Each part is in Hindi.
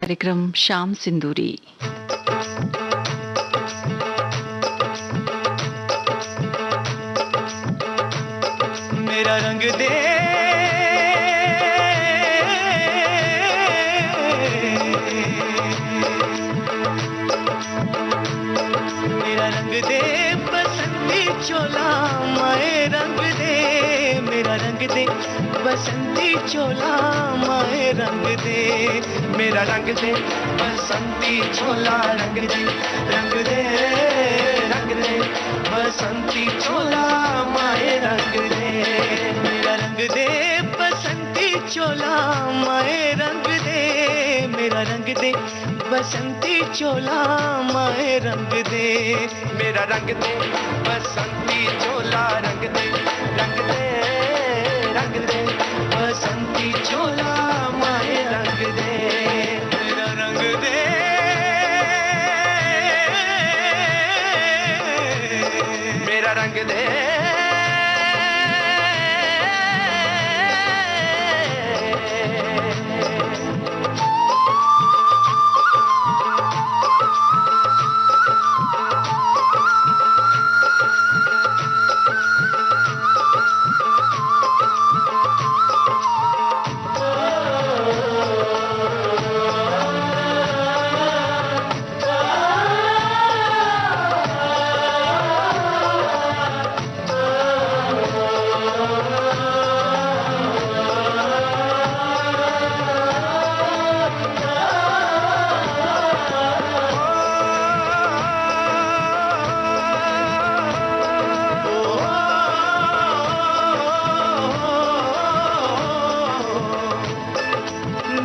कार्यक्रम शाम सिंदूरी। मेरा रंग दे मेरा रंग दे बसंती चोला माए रंग दे मेरा रंग दे बसंती चोला माए रंग दे मेरा रंग दे बसंती चोला रंग दे रंग दे बसंती चोला माए रंग दे मेरा रंग दे बसंती चोला माए रंग दे मेरा रंग दे बसंती चोला माए रंग दे मेरा रंग दे बसंती चोला रंग दे बसंती चोला माए रंग दे मेरा रंग दे मेरा रंग दे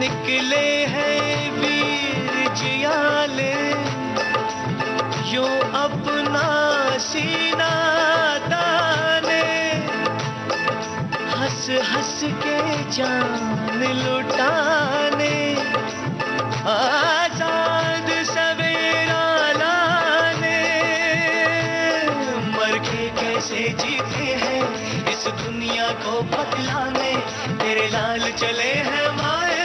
निकले हैं वीर जियाले यो अपना सीना ताने हंस हंस के जान लुटाने आजाद सवेरा लाने मर के कैसे जीते हैं इस दुनिया को बदलाने तेरे लाल चले हैं माए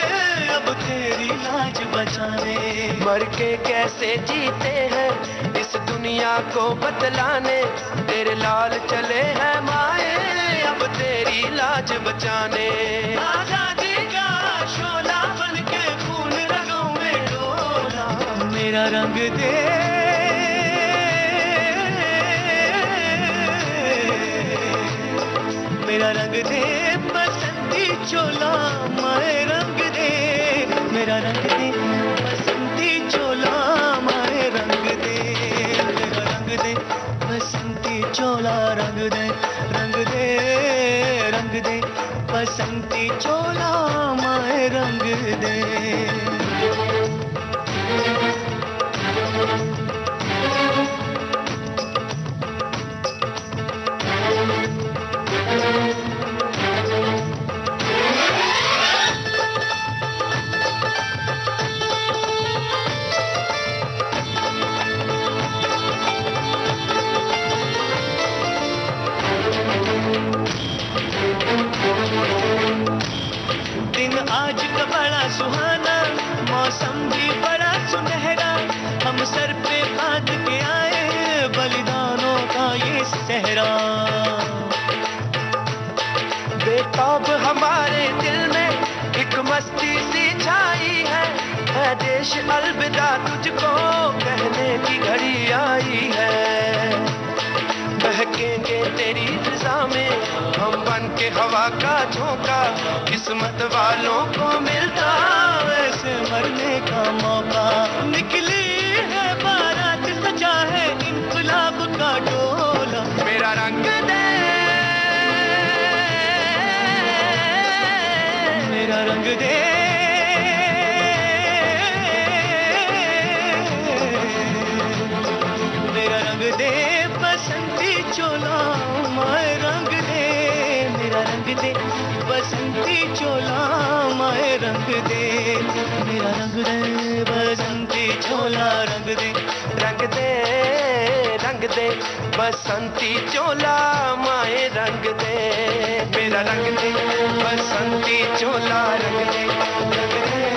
अब तेरी लाज बचाने मर के कैसे जीते हैं इस दुनिया को बदलाने तेरे लाल चले हैं माए अब तेरी लाज बचाने आजादी का शोला बन के खून रगों में डोला मेरा रंग दे मेरा रंग दे बसंती चोला माए रंग दे मेरा रंग दे बसंती चोला माए रंग दे मेरा रंग दे बसंती चोला रंग दे बसंती चोला माए रंग दे दिन आज का बड़ा सुहाना मौसम भी बड़ा सुनहरा हम सर पे बांध के आए बलिदानों का ये सहरा बेताब हमारे दिल में एक मस्ती सी छाई है देश अलविदा तुझको कहने की घड़ी आई है बहकेंगे तेरी फिजा में हम बन के हवा का झोंका किस्मत वालों को मिलता वैसे मरने का मौका निकली है बारात सजा है इनकलाब का डोला मेरा रंग दे मेरा रंग दे मेरा रंग दे बसंती चोला माए रंग दे मेरा रंग दे बसंती चोला माए रंग दे मेरा रंग दे बसंती चोला रंग दे बसंती चोला माए रंग दे मेरा रंग दे बसंती चोला रंग दे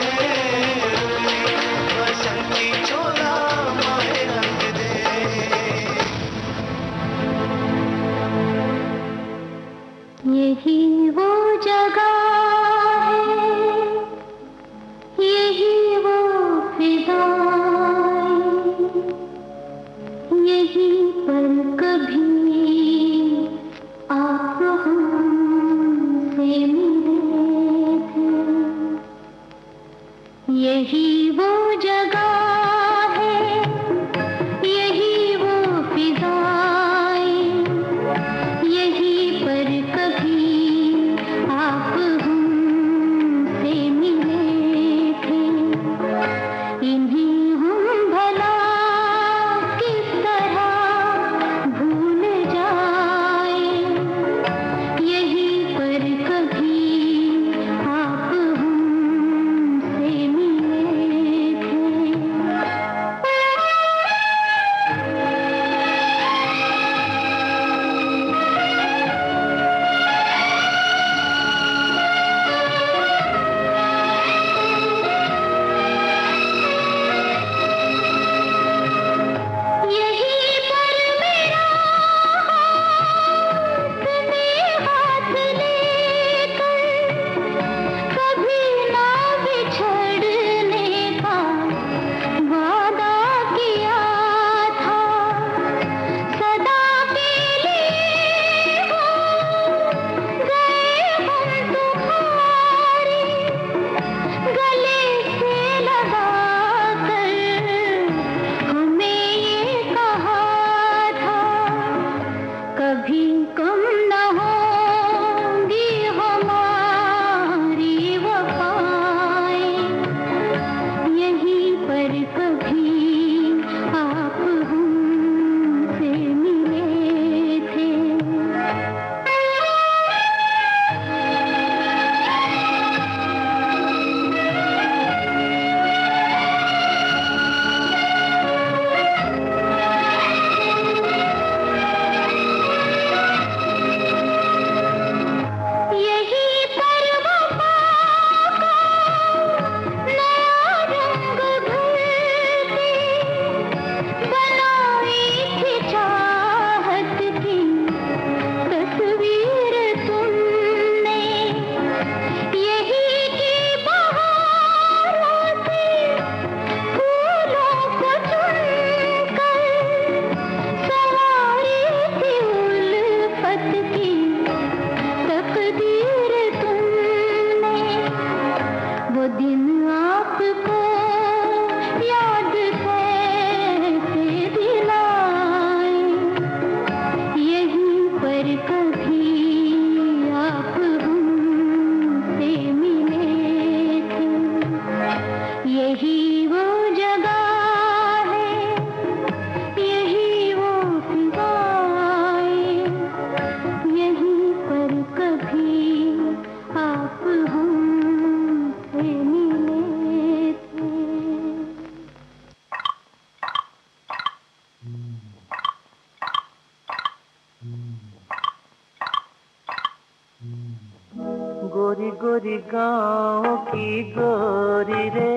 गोरी गोरी गाँव की गोरी रे,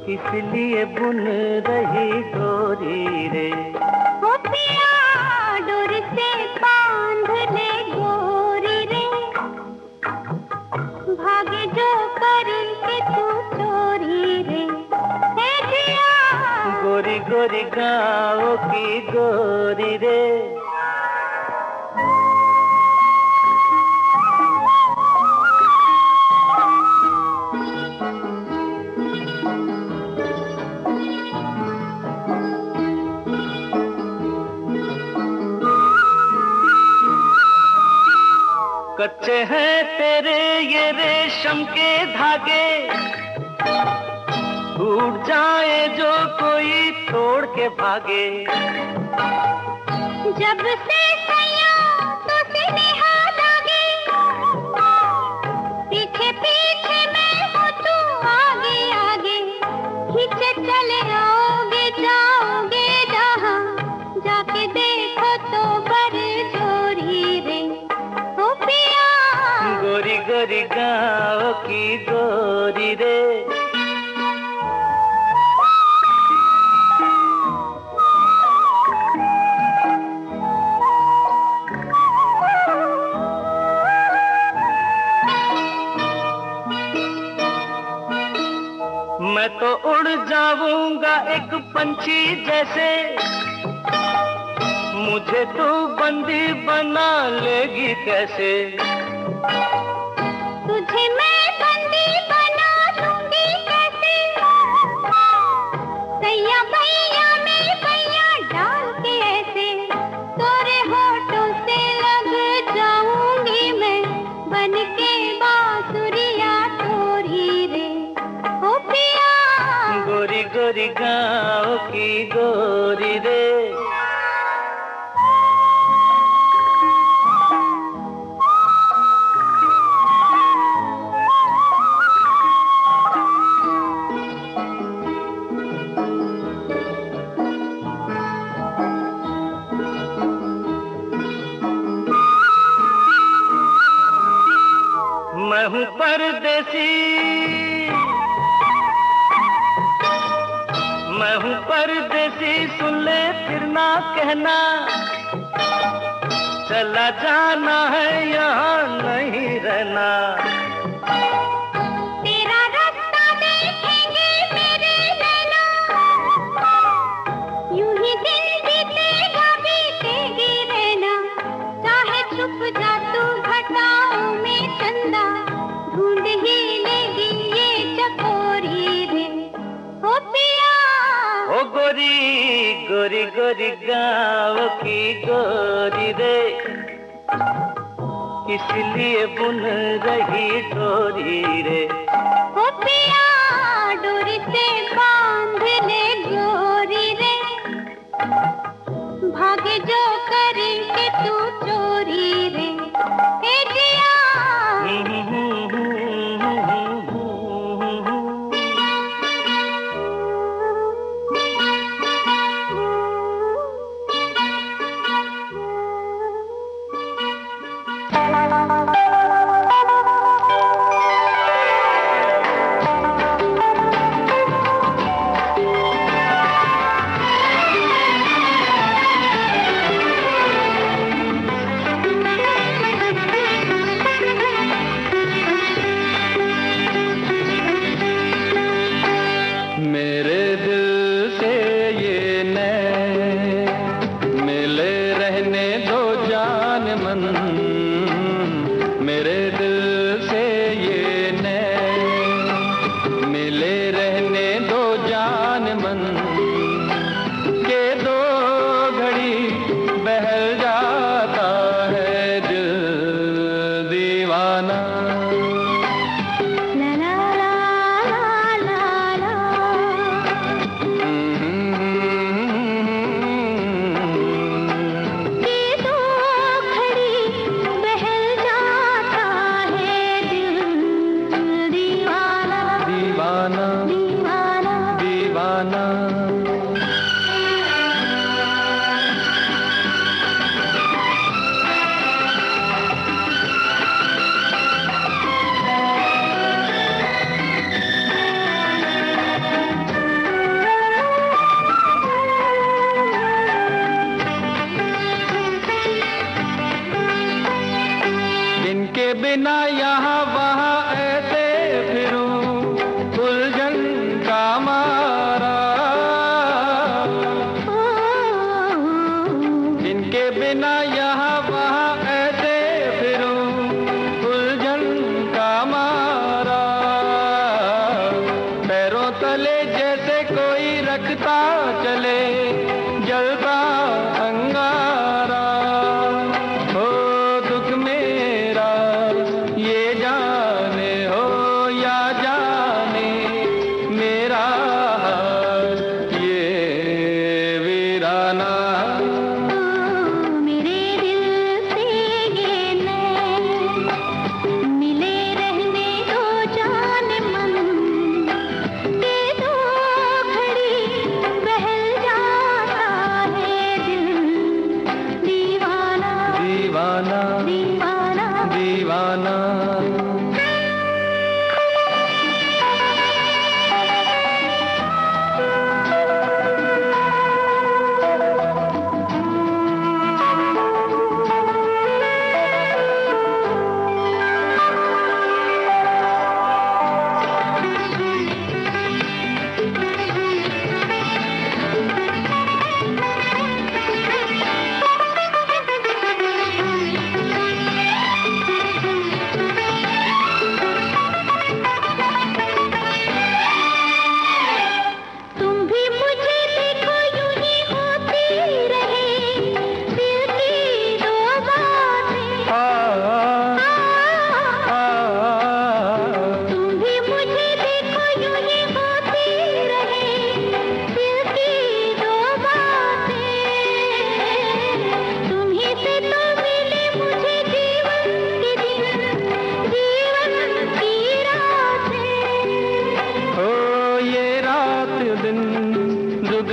किस लिए बुन रही गोरी रे। ओ पिया डोर से बांध ले गोरी रे, भागे जो करके तू चोरी रे। हे जिया गोरी गोरी गाँव की गोरी रे, कच्चे हैं तेरे ये रेशम के धागे, टूट जाए जो कोई तोड़ के भागे। जब से सैया तो स्नेहा लागे, पीछे पीछे मैं हूँ तू आगे आगे। खींचे चले आओगे जाओगे जहाँ, जाके देखो तो बड़े जोरी रे। ओ पिया गोरी गोरी गाँव की गोरी रे, मैं तो उड़ जाऊंगा एक पंछी जैसे, मुझे तो बंदी बना लेगी कैसे। तुझे मैं बंदी बना लूंगी गोरी गाँव की गोरी रे। मैं हूँ परदेसी, मैं हूँ परदेसी, सुन ले फिर ना कहना, चला जाना है यहाँ नहीं रहना। तेरा रास्ता देखेंगे मेरे नैना, यूं ही दिन बीतेगा बीतेगी रहना। चाहे छुप जा तू घटाओं में चंदा, ढूंढ ही लेगी ये चकोरी रे। ओ पिया ओ गोरी गोरी गोरी गाँव की गोरी रे, इसलिए बुन रही डोरी रे। ओ पिया डोरी से बांध ले गोरी रे, भागे जो करके तू चोरी रे। ए जिया बिना यहाँ वहाँ ऐसे फिरूं, उलझन का मारा। इनके बिना यहाँ वहाँ ऐसे फिरूं, उलझन का मारा। पैरों तले जैसे कोई रखता चले जलता अंगारा। हो दुख मेरा ये जाने हो या जाने मेरा हाल ये वीराना। मेरे दिल से ये नैन मिले रहने दो जान मन, दे दो घड़ी बहल जा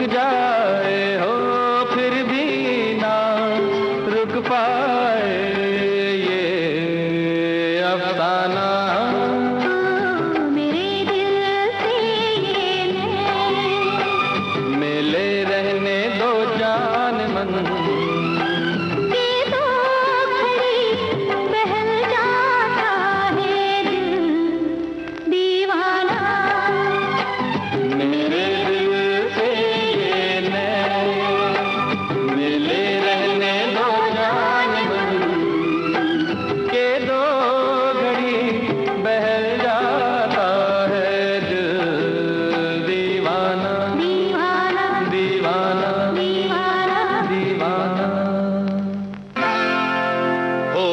जाए हो फिर भी ना रुक पाए ये अफसाना। मेरे दिल से ये मिले रहने दो जान मन के दो घड़ी बहल जाता है दिल दीवाना। मेरे दिल से ये मिले रहने दो जान मन के दो घड़ी बहल जाता है दिल दीवाना दीवाना दीवाना दीवाना दीवाना। हो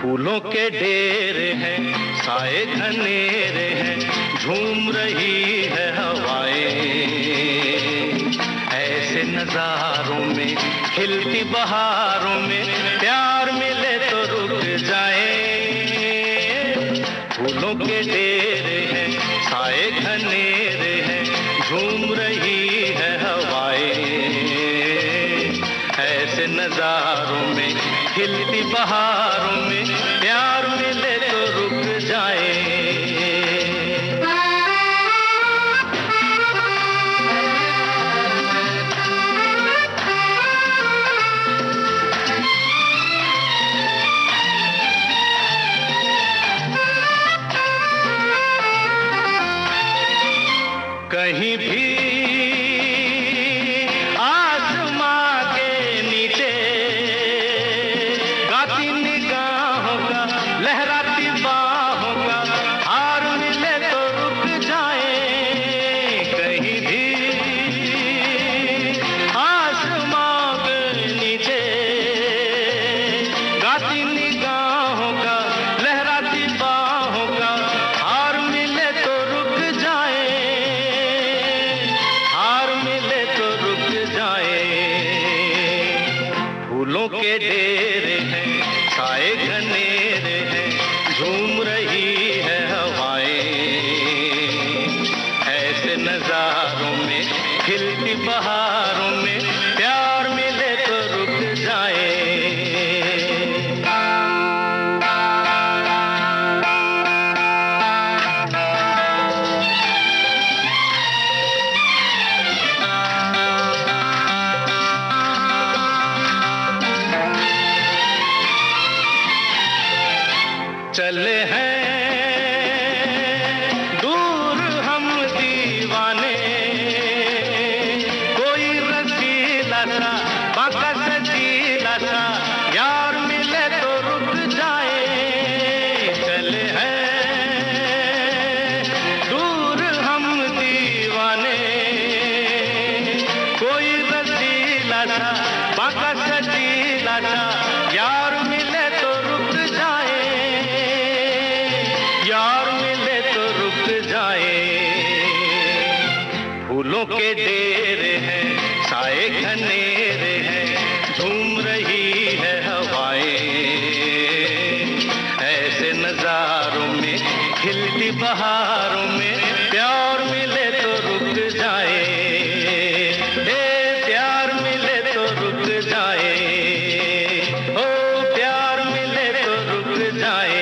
फूलों के ढेर हैं साए घनेरे हैं झूम रही है हवाएं ऐसे नजारों में खिलती बहारों में प्यार मिले तो रुक जाए। फूलों के ढेर हैं साए घनेरे हैं झूम रही है हवाएं ऐसे नजारों में खिलती बहारों में प्यार मिले तो रुक जाए। कहीं भी आसमां के नीचे गाती निगाहों का लहराती बाहों का हार मिले तो रुक जाए। कहीं भी आसमां के नीचे गाती निगाहों का लहराती बाहों का हार मिले तो रुक जाए। हार मिले तो रुक जाए। फूलों के ढेर हैं साए घनेरे हैं झूम रही है हवाएं ऐसे नजारों में खिलती बहारों में प्यार मिले तो रुक जाए। चले हैं दूर हम दीवाने कोई रसीला सा बाका सजीला सा यार मिले तो रुक जाए। चले हैं दूर हम दीवाने कोई रसीला सा बाका सजीला सा यार मिले तो रुक जाए। यार मिले तो रुक जाए। फूलों के ढेर हैं साए घनेरे हैं झूम रही है हवाएं ऐसे नजारों में खिलती बहारों में प्यार मिले तो रुक जाए। प्यार मिले तो रुक जाए। ओ प्यार मिले तो रुक जाए।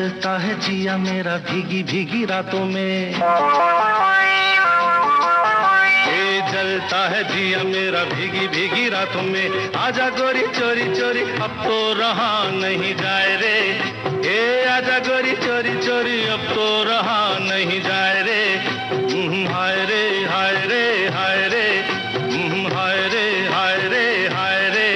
जलता है जिया मेरा भीगी भीगी रातों में, ये जलता है जिया मेरा भीगी भीगी रातों में। आजा गोरी चोरी चोरी अब तो रहा नहीं जाए रे, ए आजा गोरी चोरी चोरी अब तो रहा नहीं जाए रे। हाय रे हाय रे हाय रे, हाय रे हाय रे हाय रे,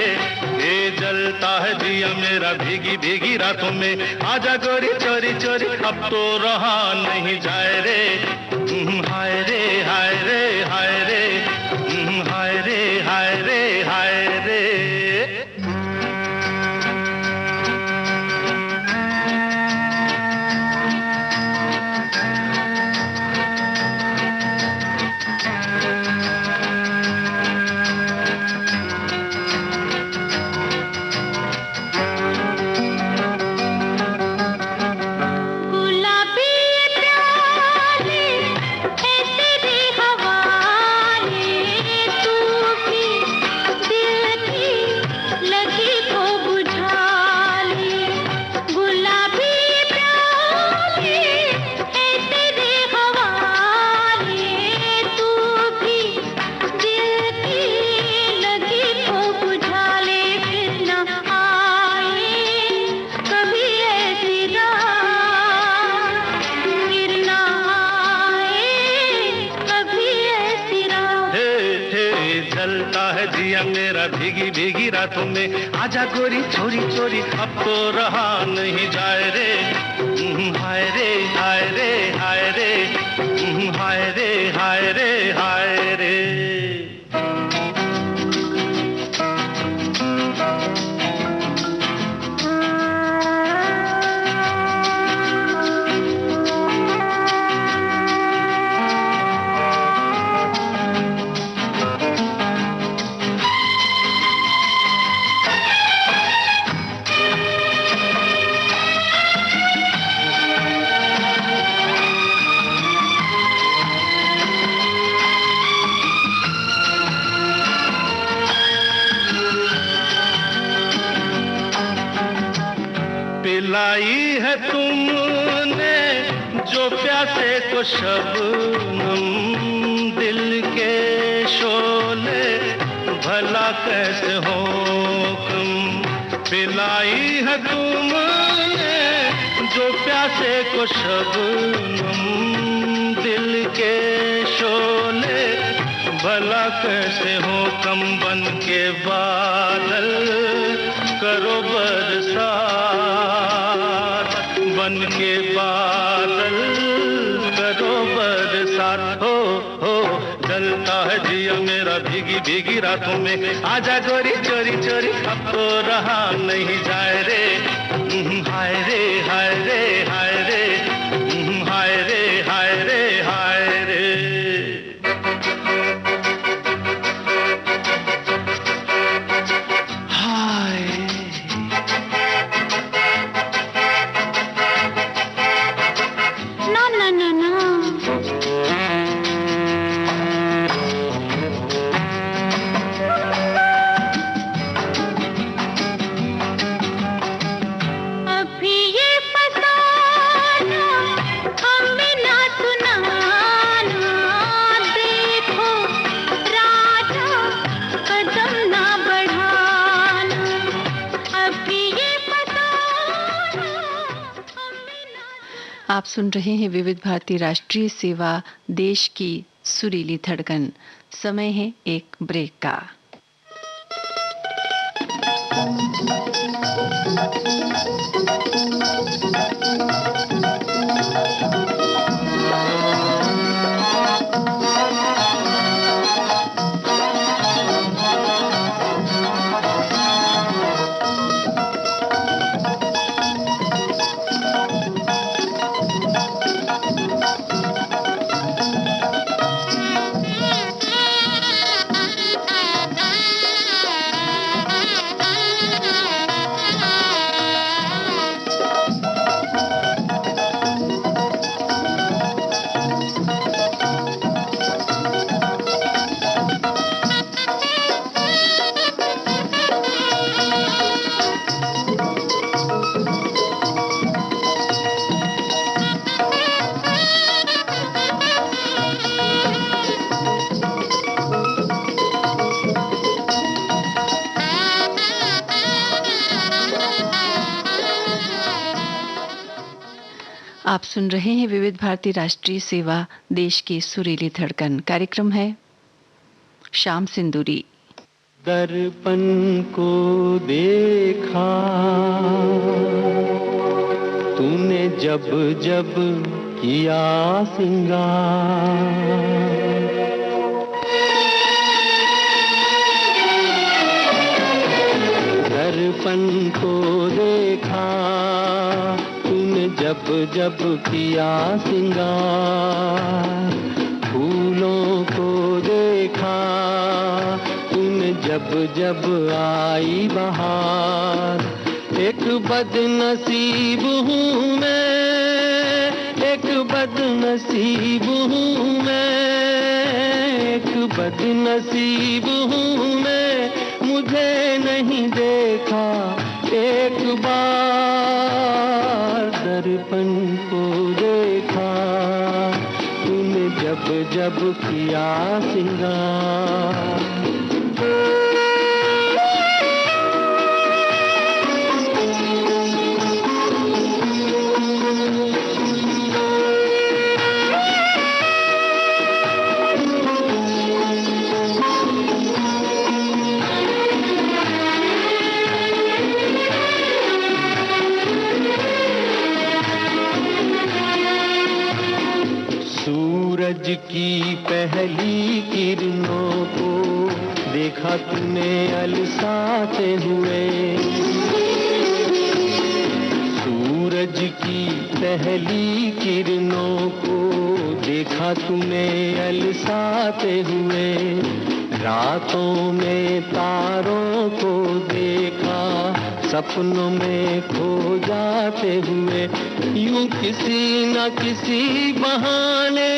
ये जलता है जिया मेरा भीगी भीगी रातों में। आजा गोरी चोरी चोरी अब तो रहा नहीं जाए रे। हाय रे हाय रे हाय रे, हाय रे हाय रे हाय रे। भीगी भीगी रातों में आजा गोरी चोरी चोरी अब तो रहा नहीं जाए रे। हाय रे हाय रे हाय रे, हाय रे हाय रे हाय रे। पिलाई है तुमने जो प्यासे को शबनम, दिल के शोले भला कैसे हो कम। पिलाई है तुमने जो प्यासे को शबनम, दिल के शोले भला कैसे हो कम। बन के बादल करो बरसात, बन के बादल करो बरसात। हो जलता है जिया मेरा भीगी भीगी रातों में। आजा गोरी चोरी चोरी अब तो रहा नहीं जाए रे। हाय रे हाय रे हाय रे, हाय रे हाय रे हाय रे। आप सुन रहे हैं विविध भारती राष्ट्रीय सेवा, देश की सुरीली धड़कन। समय है एक ब्रेक का। आप सुन रहे हैं विविध भारती राष्ट्रीय सेवा, देश की सुरीली धड़कन। कार्यक्रम है शाम सिंदूरी। दर्पण को देखा तूने जब जब किया सिंगार, दर्पण को देखा तूने जब जब किया सिंगार, फूलों को देखा तूने जब जब आई बहार। एक बदनसीब हूँ मैं, एक बदनसीब हूँ मैं, एक बदनसीब हूँ मैं, मुझे नहीं देखा एक बार। दर्पण को देखा तूने जब जब किया सिंगार। सूरज की पहली किरणों को देखा तूने अलसाते हुए, सूरज की पहली किरणों को देखा तूने अलसाते हुए। रातों में तारों को देखा सपनों में खो जाते हुए। यूं किसी न किसी बहाने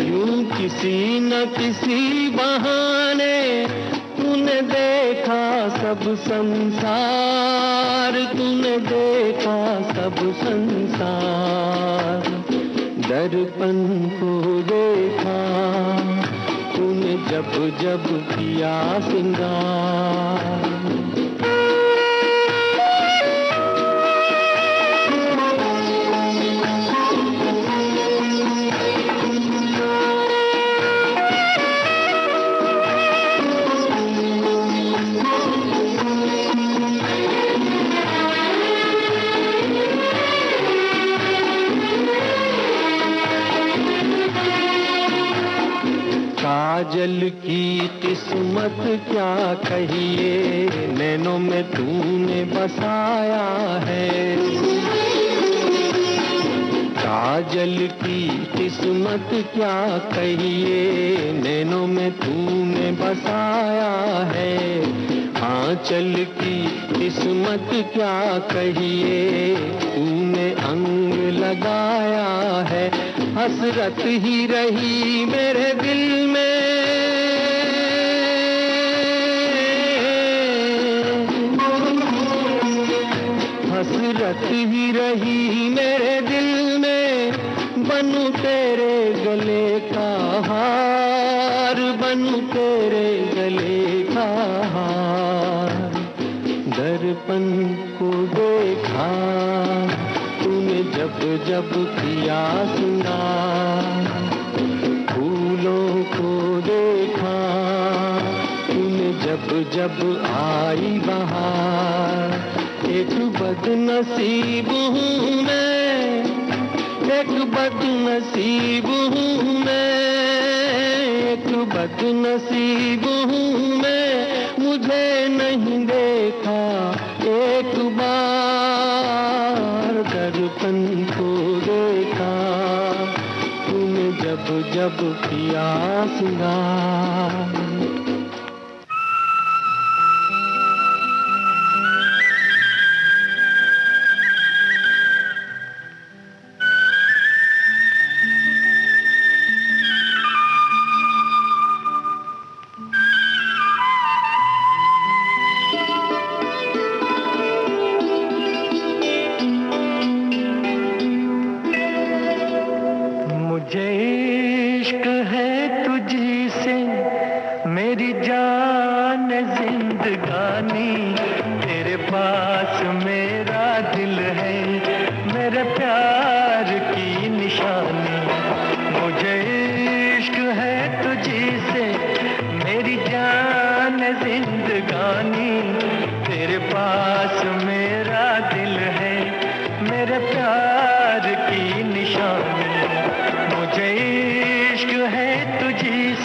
यूं किसी न किसी बहाने तूने देखा सब संसार, तूने देखा सब संसार। दर्पण को देखा तूने जब जब किया सिंगार। काजल की किस्मत क्या कहिए, नैनों में तूने बसाया है। काजल की किस्मत क्या कहिए, नैनों में तूने बसाया है। आंचल की किस्मत क्या कहिए, तूने अंग लगाया है। हसरत ही रही मेरे दिल में, हसरत ही रही मेरे दिल में। बनूं तेरे गले का हार, बनूं तेरे गले का हार। दर्पण को देखा तूने जब जब किया सिंगार, फूलों को देखा तूने जब जब आई बहार। एक बदनसीब हूँ मैं, एक बदनसीब हूँ मैं, एक बदनसीब हूँ मैं, मुझे नहीं देखा एक बार। दर्पण को देखा तूने जब जब किया सिंगार।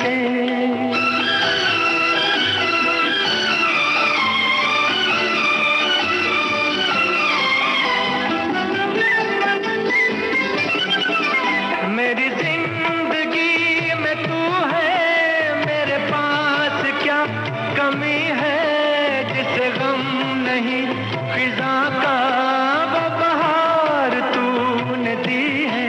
से। मेरी जिंदगी में तू है, मेरे पास क्या कमी है, जिसे गम नहीं फिजा का वो बहार तूने दी है।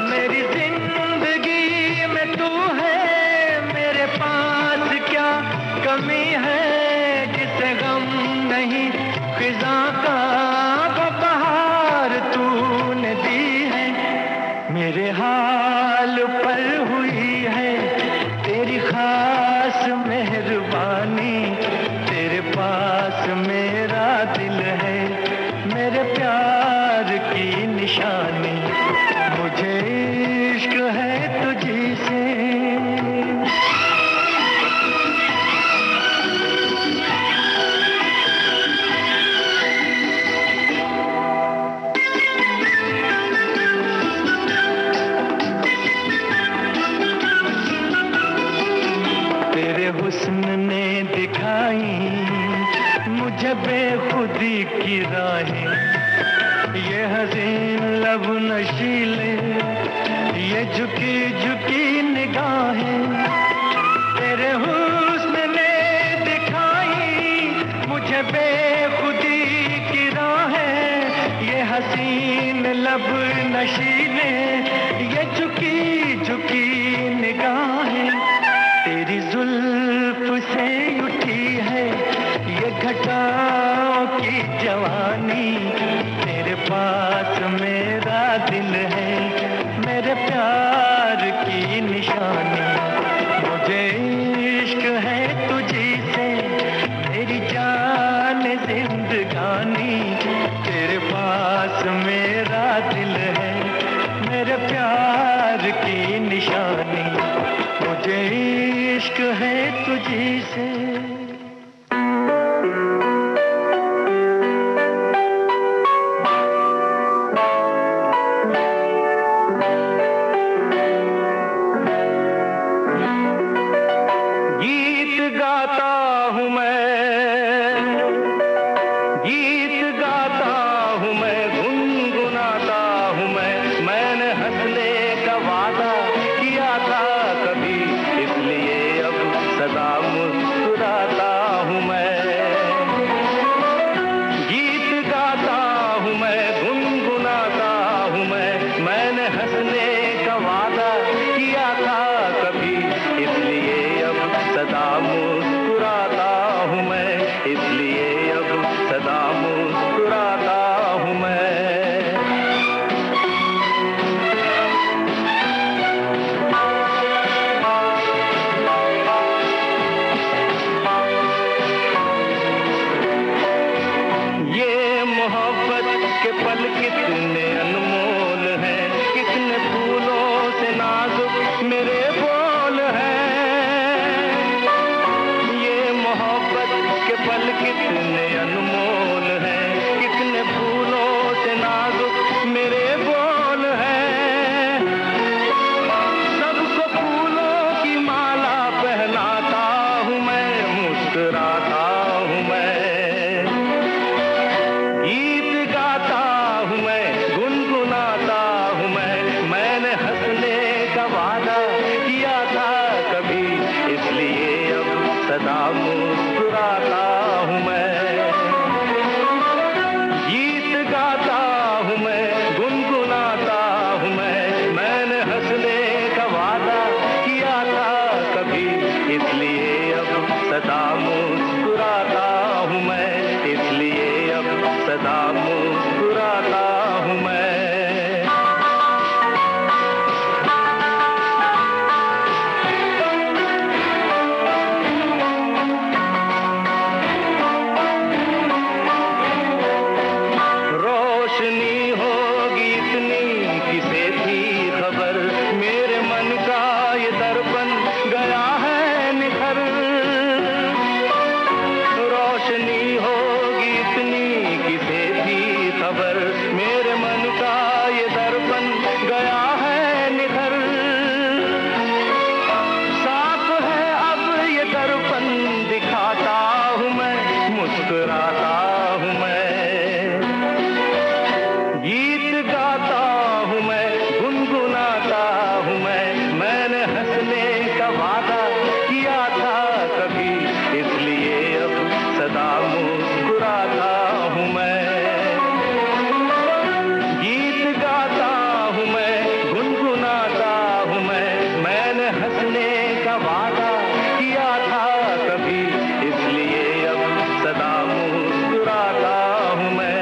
मेरी जिंदगी में तू है, मेरे पास क्या कमी है, जिसे गम नहीं फिजा का तूने दी है। मेरे हाल पर हुई है तेरी खास मेहरबानी, तेरे पास मेरा दिल है, मेरे प्यार की निशानी, मुझे इश्क है तुझी से। हुस्न ने दिखाई मुझे बेखुदी की राहें, ये हसीन लब नशीले, ये झुकी झुकी निगाहें। तेरे हुस्न ने दिखाई मुझे बेखुदी की राहें, ये हसीन लब नशीले, ये झुकी झुकी निगाहें। तेरी जुल्फ से उठी है ये घटाओं की जवानी, तेरे पास मेरा दिल है, मेरे प्यार की निशानी, मुझे इश्क है तुझी से, तेरी जान जिंदगानी, तेरे पास मेरा दिल है, मेरे प्यार की निशानी, मुझे इश्क है तुझी से। गीत गाता हूँ मैं, गीत गाता हूँ मैं, गुनगुनाता हूँ मैंने हंसने का वादा किया था कभी, इसलिए अब सदा मुस्कुराता वादा किया था कभी, इसलिए अब सदा मुस्कुराता हूँ मैं।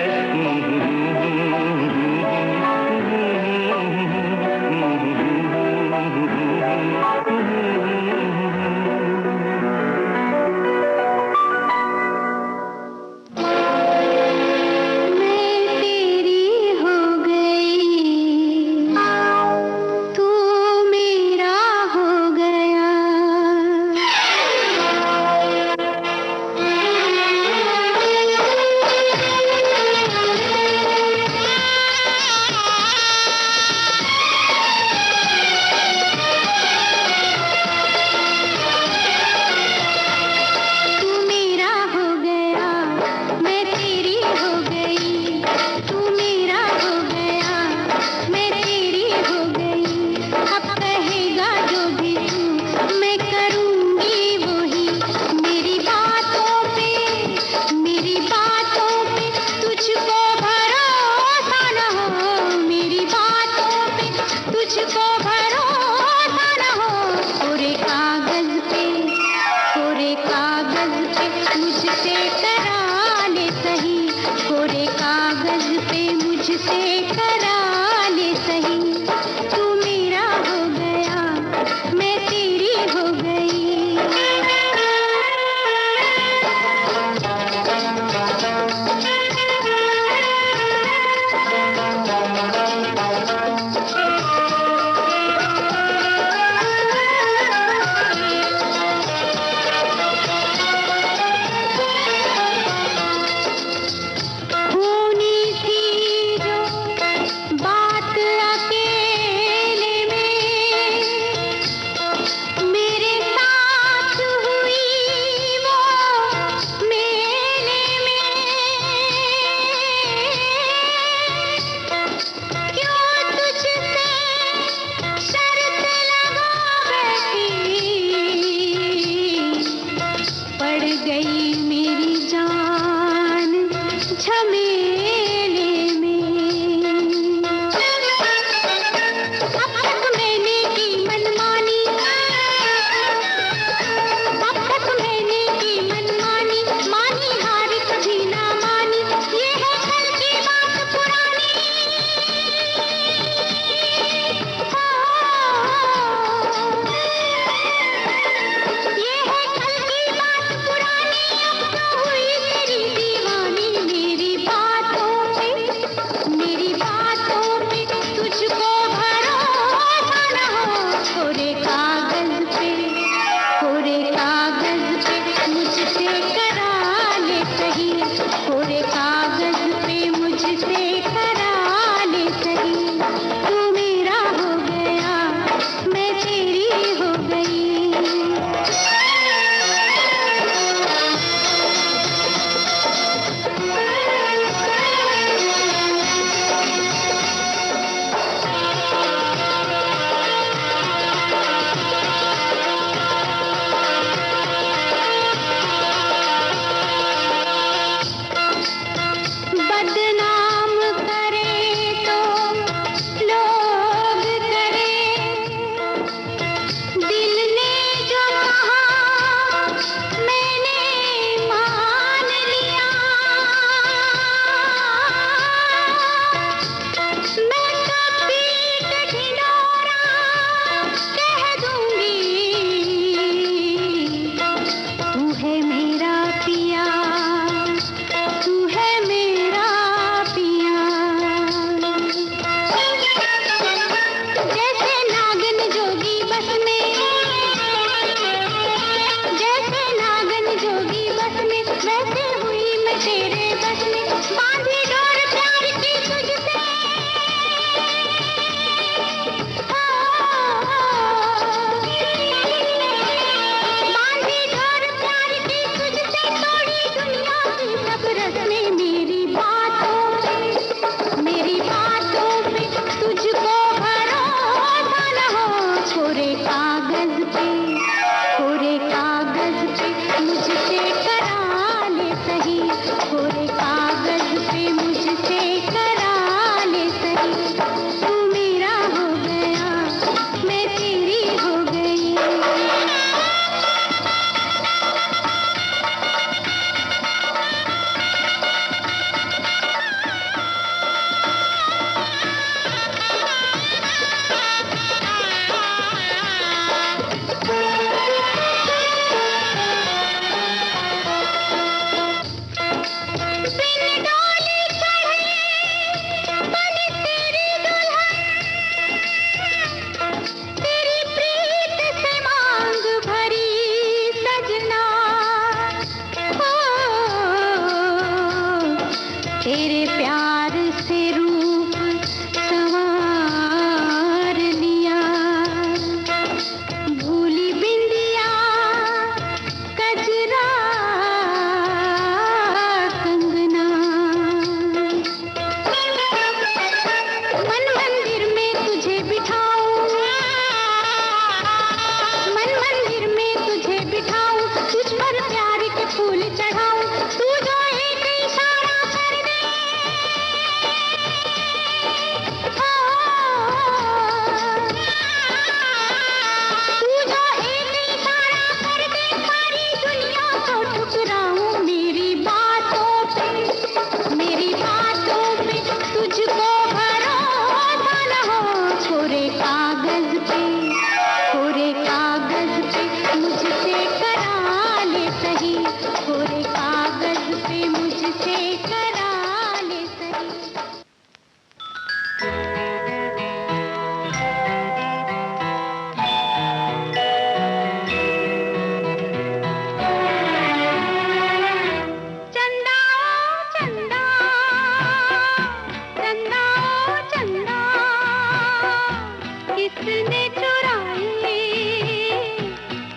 किसने चुराई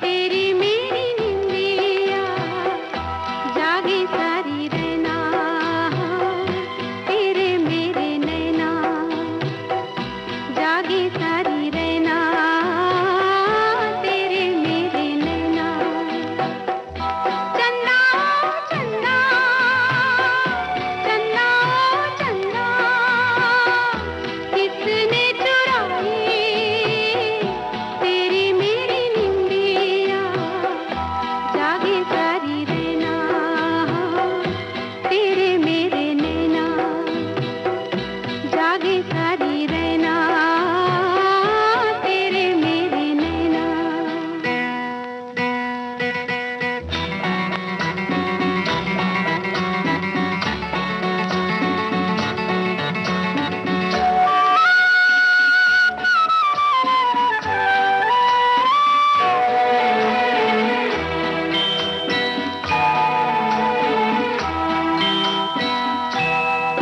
तेरी मेरी निंदिया, जागी सारी रहना तेरे मेरे नैना, जागी सारी रहना तेरे मेरे नैना। चन्ना चन्ना चन्ना चन्ना किसने चुराई तेरी मेरी निंदिया, जागी सारी रहना तेरे मेरे नैना, जागी सारी रहना तेरे मेरे नैना।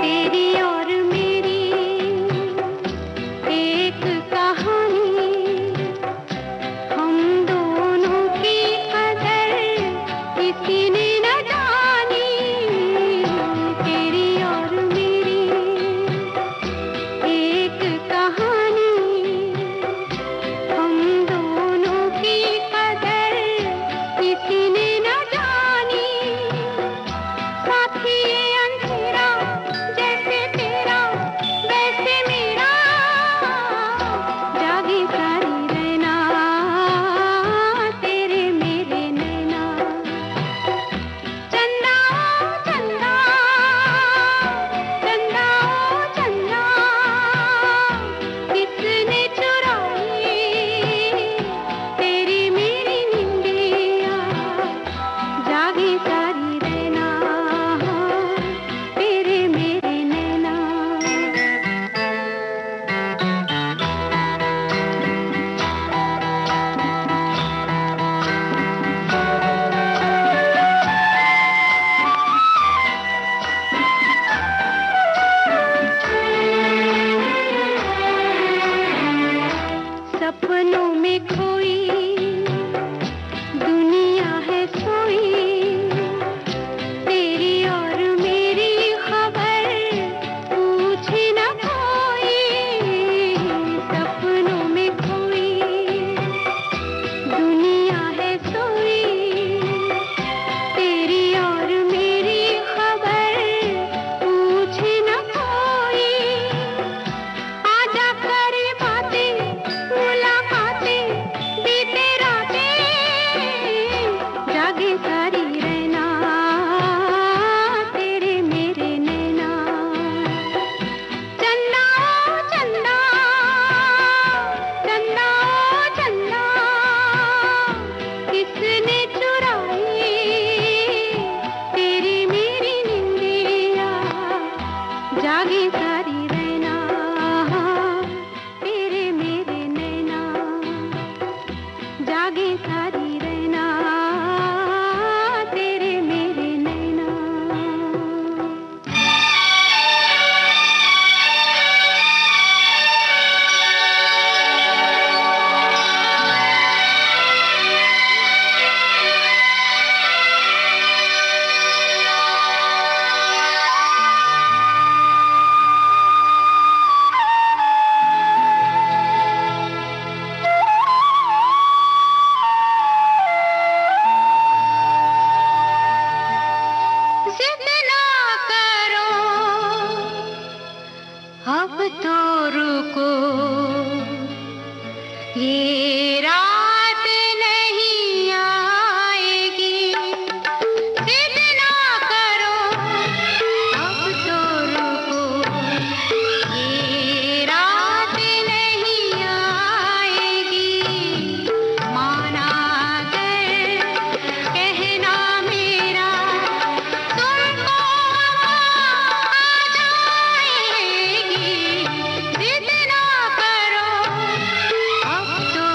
तेरी और मेरी एक कहानी, हम दोनों की कदर किसी ने न जानी। तेरी और मेरी एक कहानी, हम दोनों की कदर किसी ने न जानी। साथी ये अंधेरा जैसे तेरा वैसे मेरा, जागी सारी रहना तेरे मेरे नैना। चन्ना चन्ना चन्ना चन्ना किसने चुराई तेरी मेरी निंदिया, जागी सारी रहना तेरे मेरे नैना। सपनों में खोई दुनिया है सोई, तेरी और मेरी खबर पूछे न कोई। सपनों में खोई दुनिया है सोई, तेरी और मेरी खबर पूछे न कोई। आजा करे बातें मुलाकातें बीते रातें, जागे सारी रहना तेरे मेरे नैना। चन्ना चन्ना चन्ना चन्ना किसने चुराई तेरी मेरी निंदिया, जागी सारी रहना तेरे मेरे नैना, जागी सारी रहना तेरे मेरे नैना। जिद ना करो अब तो रुको, ये रात नहीं आएगी। जिद ना करो अब तो रुको, ये रात नहीं आएगी। माना कर कहना मेरा तुमको आ जाएगी। जिद ना करो अब तो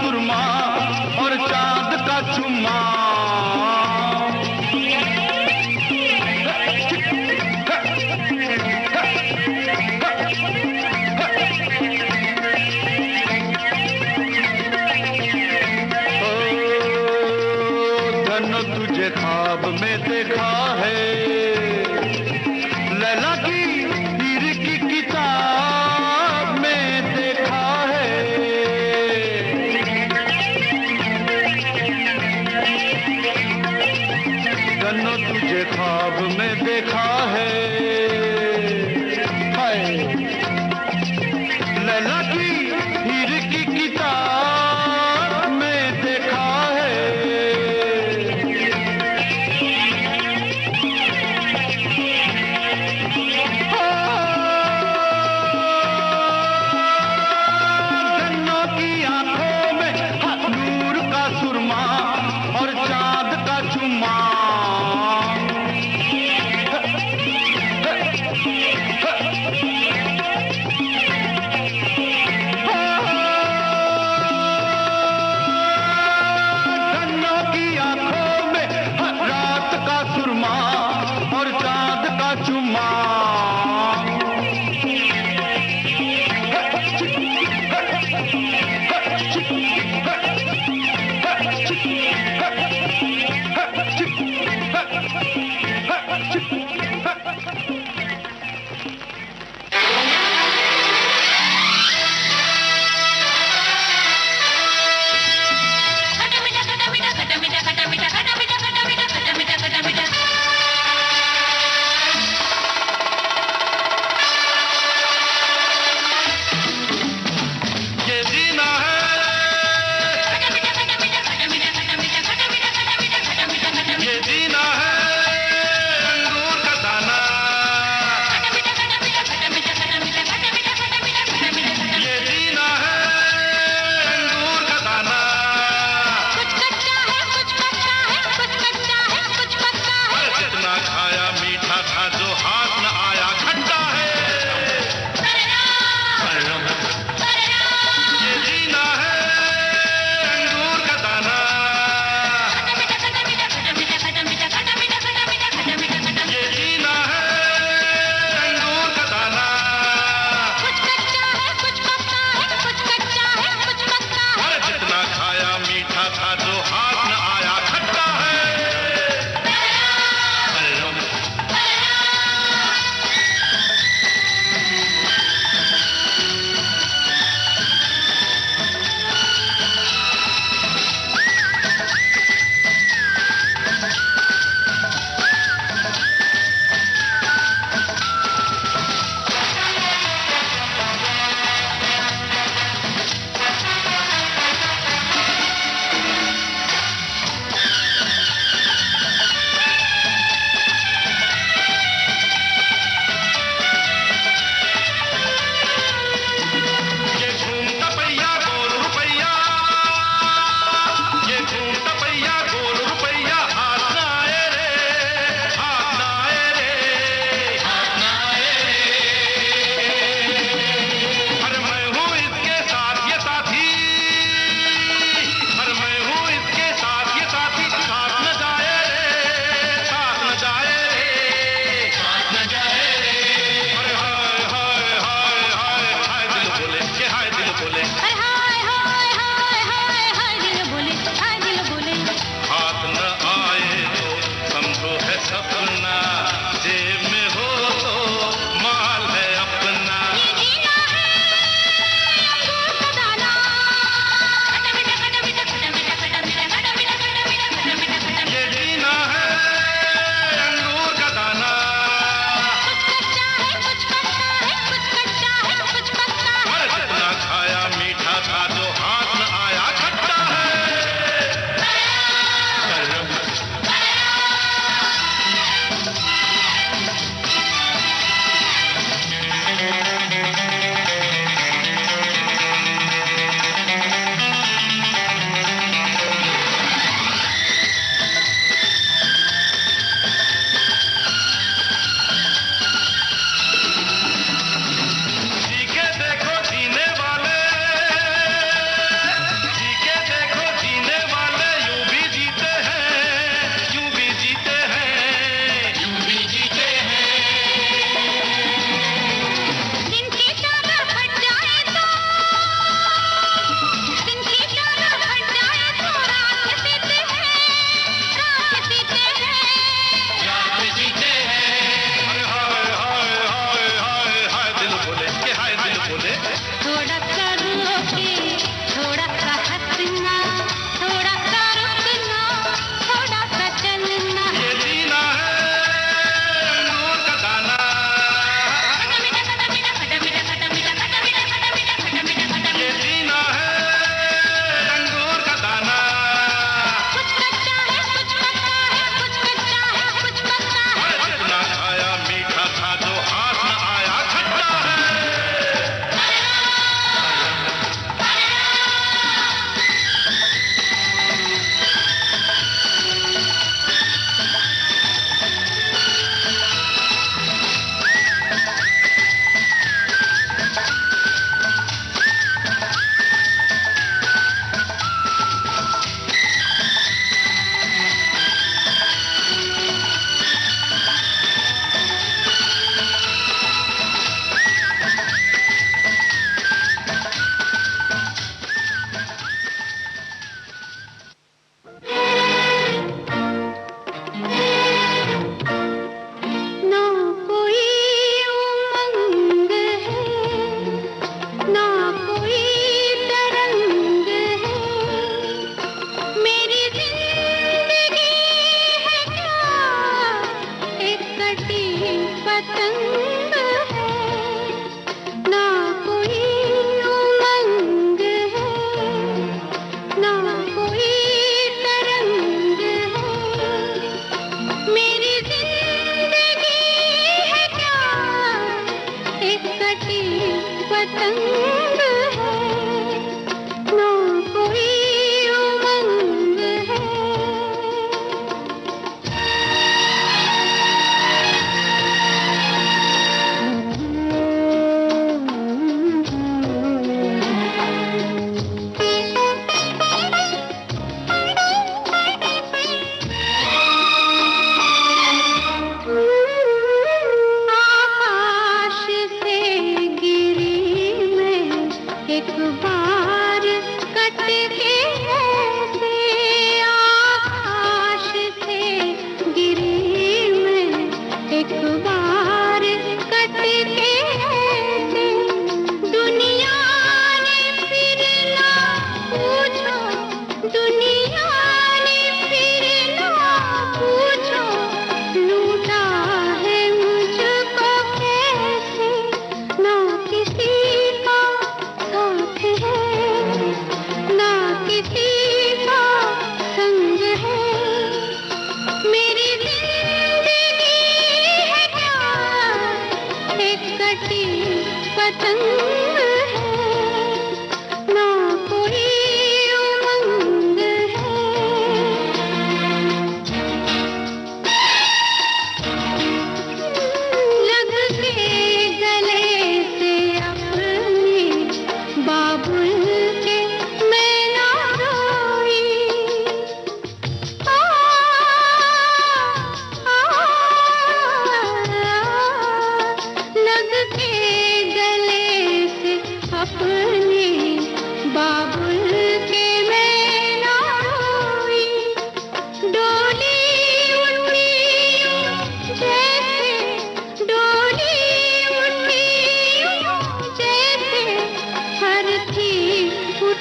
सुरमा और चांद का चुम्मा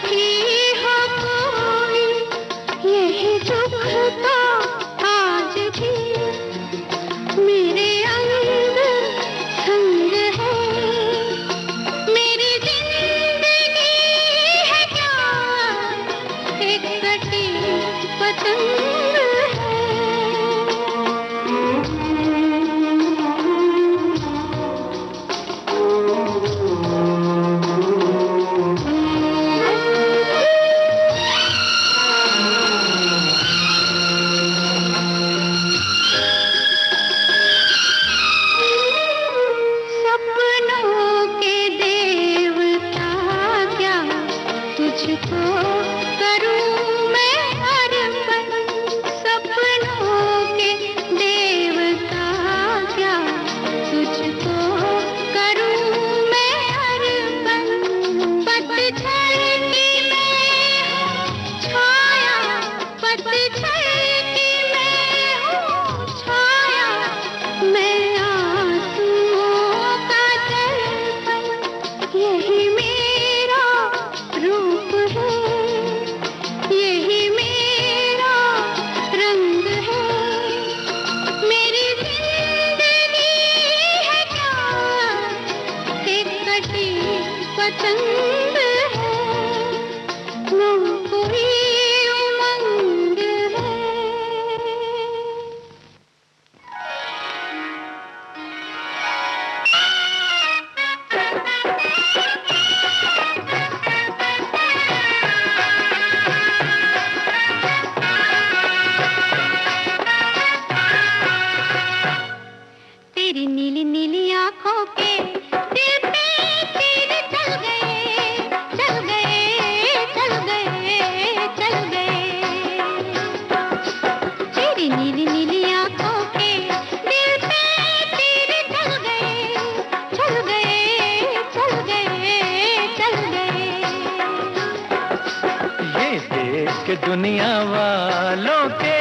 दुखी हो कोई, यही दुख तो आज भी मेरे अंग संग है। मेरी जिंदगी है क्या एक कटी पतंग तुझको करूं मैं अर्पण, सपनों के देवता क्या तुझको करूं मैं अर्पण। पतझड़ की मैं हूँ छाया, पतझड़ की मैं हूँ छाया, मैं आंसुओं का दर्पण। यही मेरा रूप है, यही मेरा रंग है। मेरी जिंदगी है क्या एक कटी पतंग है, न कोई उमंग है। तेरी नीली नीली आंखों के दिल पे तीर चल गए, चल गए, चल गए, चल गए। तेरी नीली नीली आंखों के दिल पे तीर चल गए, चल गए, चल गए, चल गए। ये देख के दुनिया वालों के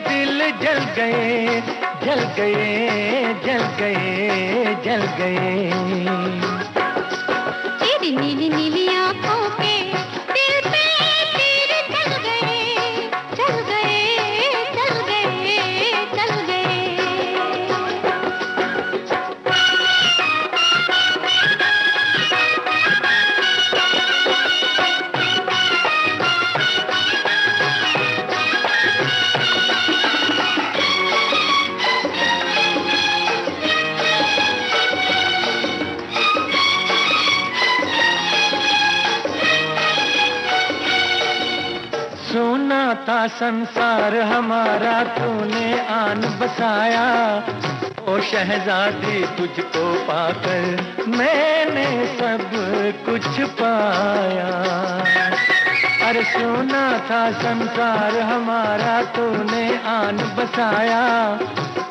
दिल जल गए, जल गए, जल गए, जल गए। तेरी नीली नीली आंखों के दिल पे तीर चल गए, चल गए, चल गए, चल गए। सोना था संसार हमारा तूने आन बसाया, ओ शहजादी तुझको पाकर मैंने सब कुछ पाया। अरे सोना था संसार हमारा तूने आन बसाया,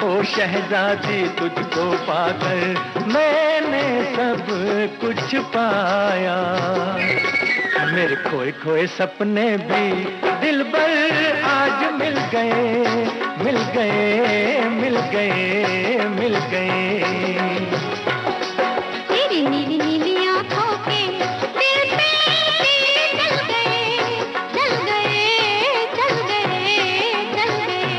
ओ शहजादी तुझको पाकर मैंने सब कुछ पाया। मेरे खोए खोए सपने भी दिलबर आज मिल गए, मिल गए, मिल गए, मिल गए। तेरी नीली नीली आंखों के दिल पे तीर चल गए, चल गए, चल गए, चल गए।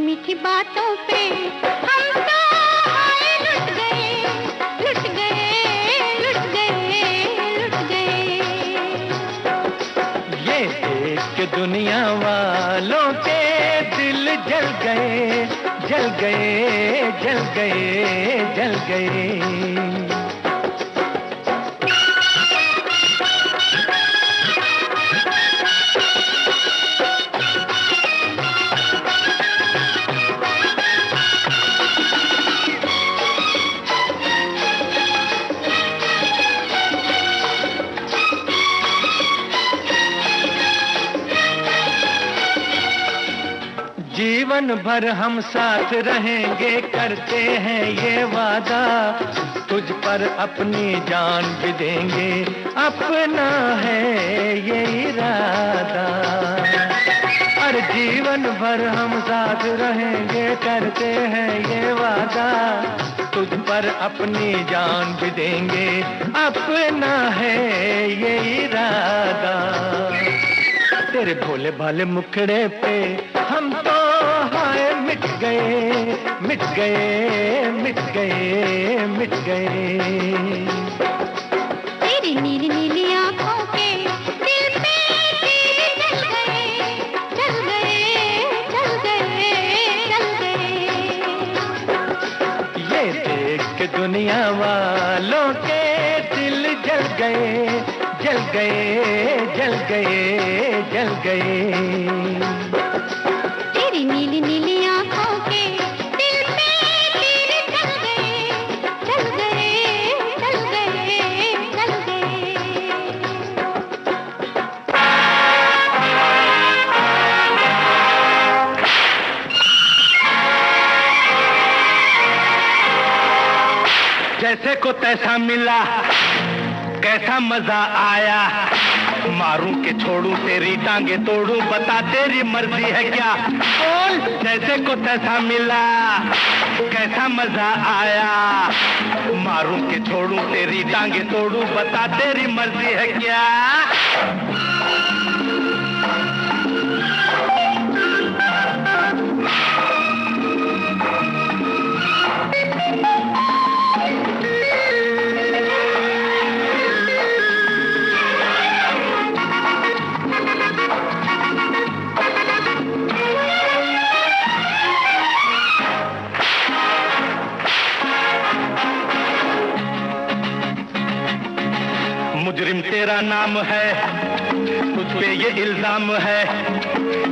मीठी बातों पे हम तो हाय लुट गए, लुट गए, लुट गए, लुट गए। ये देख के दुनिया वालों के दिल जल गए, जल गए, जल गए, जल गए। जीवन भर हम साथ रहेंगे, करते हैं ये वादा, तुझ पर अपनी जान भी देंगे, अपना है ये इरादा। हर जीवन भर हम साथ रहेंगे, करते हैं ये वादा, तुझ पर अपनी जान भी देंगे, अपना है ये इरादा। तेरे भोले भाले मुखड़े पे हम तो हाय मिट गए, मिट गए, मिट गए, मिट गए। तेरी नीली नीली आंखों के दिल पे तीर चल गए, चल गए, चल गए, चल गए। ये देख के दुनिया वालों के दिल जल गए, जल गए, जल गए, जल गए। तेरी नीली नीली आंखों के दिल पे तीर चल गए, चल गए, चल गए, चल गए। जैसे को तैसा मिला, कैसा मजा आया, मारूं के छोड़ूं तेरी टांगे तोड़ूं, बता तेरी मर्जी है क्या, बोल। जैसे को तैसा मिला, कैसा मजा आया, मारूं के छोड़ूं तेरी टांगे तोड़ूं, बता तेरी मर्जी है क्या। मुजरिम तेरा नाम है, तुझ पे ये इल्जाम है,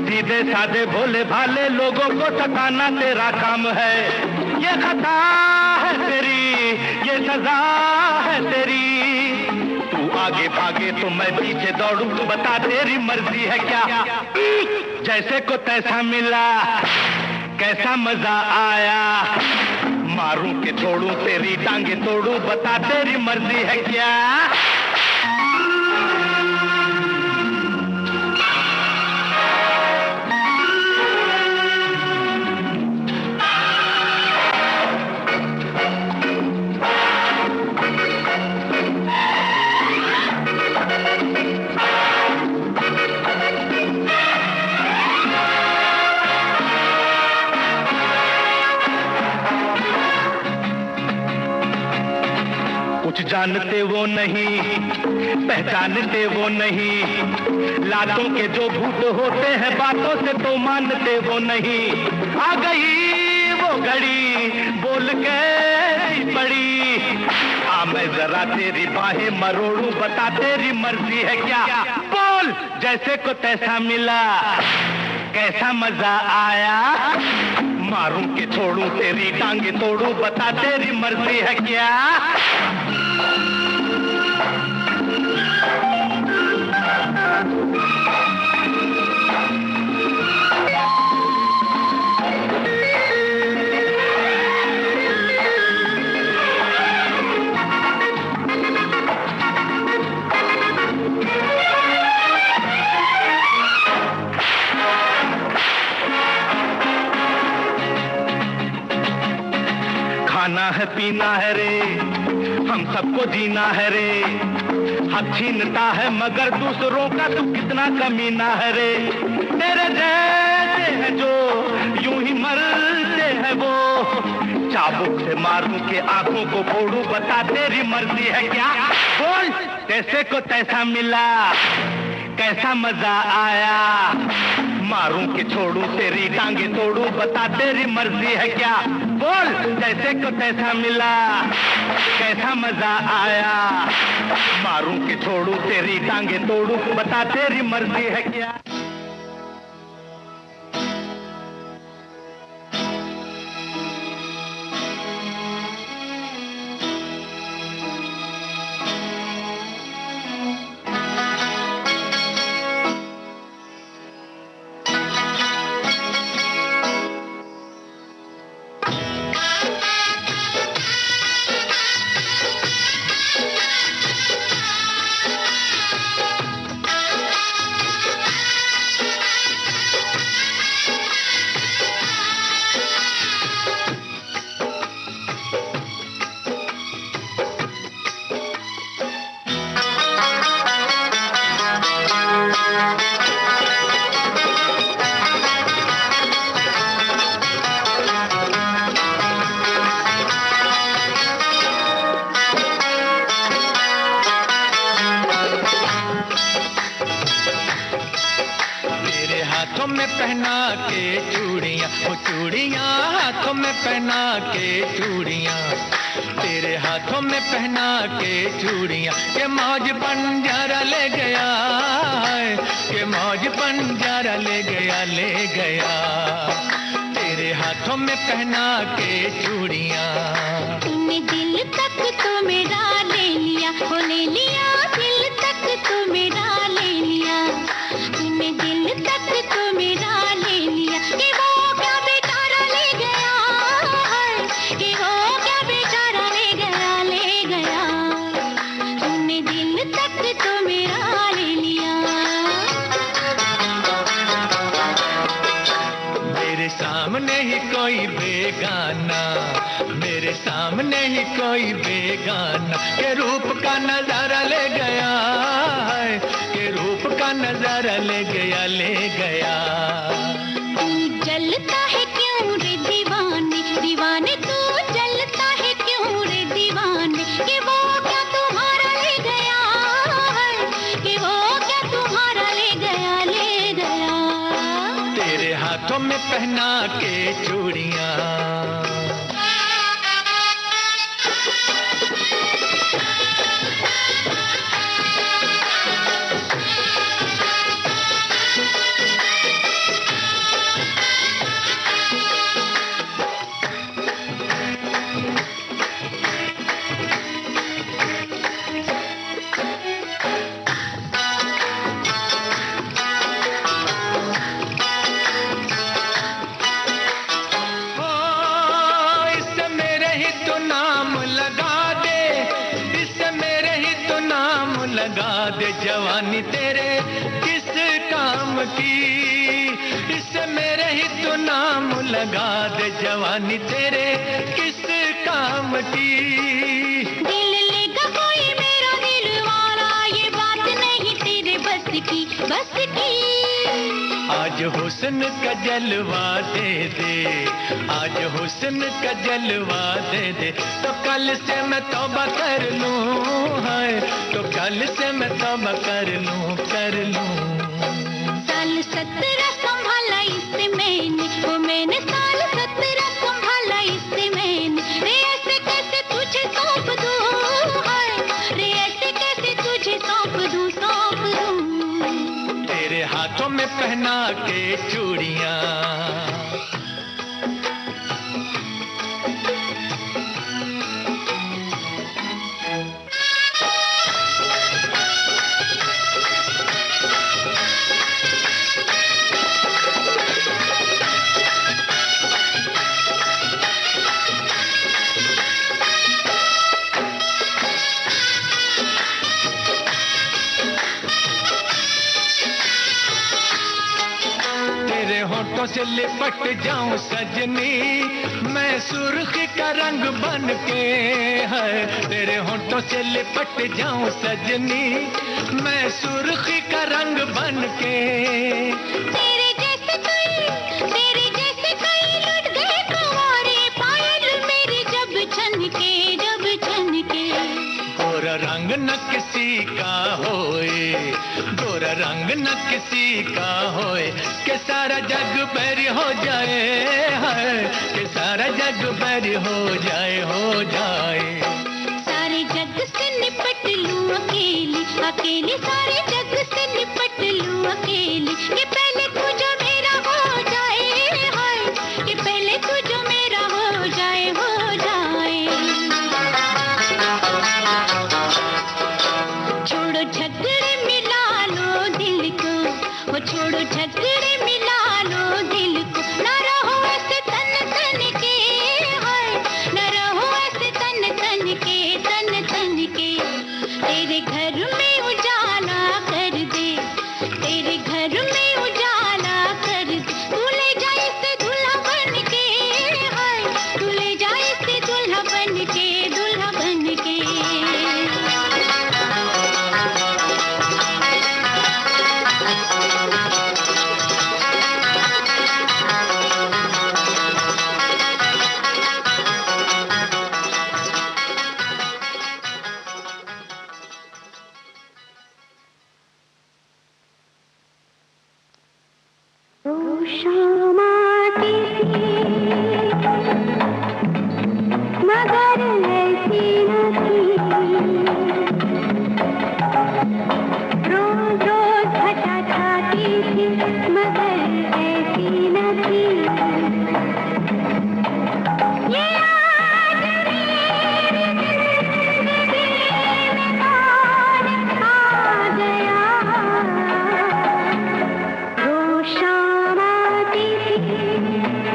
सीधे साधे भोले भाले लोगों को सताना तेरा काम है। ये खता है तेरी, ये सजा है तेरी, तू आगे भागे तो मैं पीछे दौड़ूं, बता तेरी मर्जी है क्या। जैसे को तैसा मिला, कैसा मजा आया, मारूं के छोड़ूं तेरी टांगे तोड़ूं, बता तेरी मर्जी है क्या। कुछ जानते वो नहीं, पहचानते वो नहीं, लातों के जो भूत होते हैं बातों से तो मानते वो नहीं। आ गई वो घड़ी बोल के पड़ी, आ मैं जरा तेरी बाहें मरोड़ूं, बता तेरी मर्जी है क्या, बोल। जैसे को तैसा मिला, कैसा मजा आया, मारूं के छोड़ूं तेरी टांगे तोड़ूं, बता तेरी मर्जी है क्या। खाना है पीना है रे, हम सबको जीना है रे, हक छीनता है मगर दूसरों का तू कितना कमीना है रे। तेरे जैसे हैं जो यूं ही मरते हैं वो, चाबुक से मारूं के आंखों को फोड़ूं, बता तेरी मर्जी है क्या, बोल। जैसे को तैसा मिला, कैसा मजा आया, मारूं के छोड़ूं तेरी टांगे तोड़ूं, बता तेरी मर्जी है क्या, बोल। जैसे को तैसा मिला, कैसा मजा आया, मारूं के छोड़ूं तेरी टांगे तोड़ूं, बता तेरी मर्जी है क्या। में पहना के चूड़ियां, वो चूड़ियां हाथों में पहना के चूड़ियां, तेरे हाथों में पहना के चूड़ियां, के मौज बंजारा ले गया है, के मौज बंजारा ले गया, ले गया, तेरे हाथों में पहना के चूड़ियां। तूने दिल तक तो मेरा ले लिया, हो ले लिया, दिल तक तो मेरा ले लिया, तूने दिल तक तो मेरा ले लिया, कि वो क्या बेचारा ले गया है, कि वो क्या बेचारा ले गया, ले गया, तूने दिल तक तो मेरा ले लिया। मेरे सामने ही कोई बेगाना, मेरे सामने ही कोई बेगाना, के रूप का नजारा ले गया है, के रूप का नजारा ले गया, ले गया। तू जलता है क्यों रे दीवाने, दीवाने तू जलता है क्यों रे दीवाने, कि वो क्या तुम्हारा ले गया है, कि वो क्या तुम्हारा ले गया, ले गया, तेरे हाथों में पहना के चूड़ियां। लगा दे जवानी तेरे किस काम की, इससे मेरे ही तो नाम लगा दे जवानी तेरे किस काम की। दिल लेगा कोई मेरा दिल वाला, ये बात नहीं तेरे बस की, बस की। आज हुस्न का जलवा दे दे, आज हुस्न का जलवा दे दे, तो कल से मैं तौबा कर लूं, है तो कल से मैं तौबा कर लूं, कर लूं। साल 17 संभाला इससे मैंने, वो मैंने साल 17 संभाला इससे मैंने, रे ऐसे कैसे तुझे सौंप दूं, हाय रे ऐसे कैसे तुझे सौंप दूं, सौंप दूं। तेरे हाथों में पहना के चूड़ियां, होठों से लिपट जाऊं सजनी, मैं सुर्खी का रंग बन के, है तेरे होठों से लिपट जाऊं सजनी, मैं सुर्खी का रंग बन के। तेरे जैसे कई लुट गए कुंवारे, पायल मेरी जब छनके, जब छनके। गोरा रंग न किसी का होए, गोरा रंग न किसी का होए, के सारा जग बैरी हो जाए, है के सारा जग बैरी हो जाए, हो जाए। सारे जग से निपट लूं अकेली, अकेली सारे जग से निपट लूं अकेली, कि पहले तू जो मेरा हो जाए, हाय कि पहले तू जो मेरा हो जाए, हो जाए। छोड़ो झगड़े मिला लो दिल को, वो छोड़ो झगड़े मिला लो दिल को, न रहो ऐसे तन तन के, हाय न रहो ऐसे तन तन के, तन तन के। तेरे घर में उजाला रोज रोज घटा छाती थी मगर ऐसी न थी। ये आज मेरी जिंदगी में कौन आ गया। रोज शाम आती थी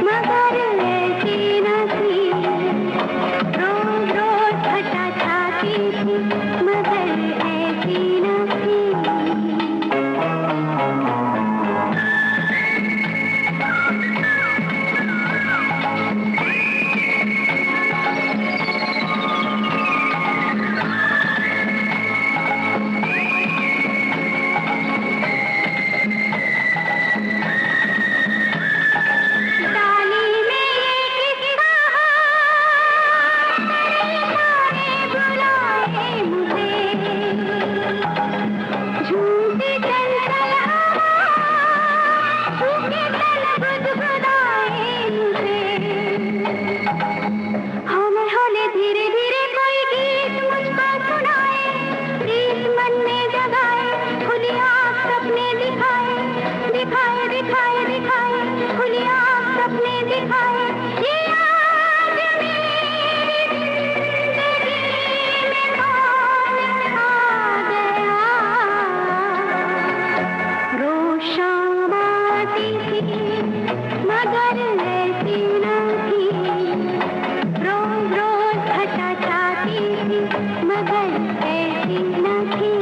मगर ऐसी न थी। रोज रोज घटा छाती थी मगर ऐसी न थी। डाली में ये किस्सा सारे बुलाए मुझे। झूठी चंचल हवा झूठे तन गुदगुदाए मुझे। हौले हौले धीरे धीरे कोई गीत मुझको सुनाए। गीत मन में जगाए खुली आँख सपने दिखाए। दिखाए दिखाए दिखाए खुली आँख सपने दिखाए। ये आज मेरी जिंदगी में कौन आ गया। रोज शाम आती थी मगर ऐसी न थी। रोज रोज घटा छाती थी मगर ऐसी न थी।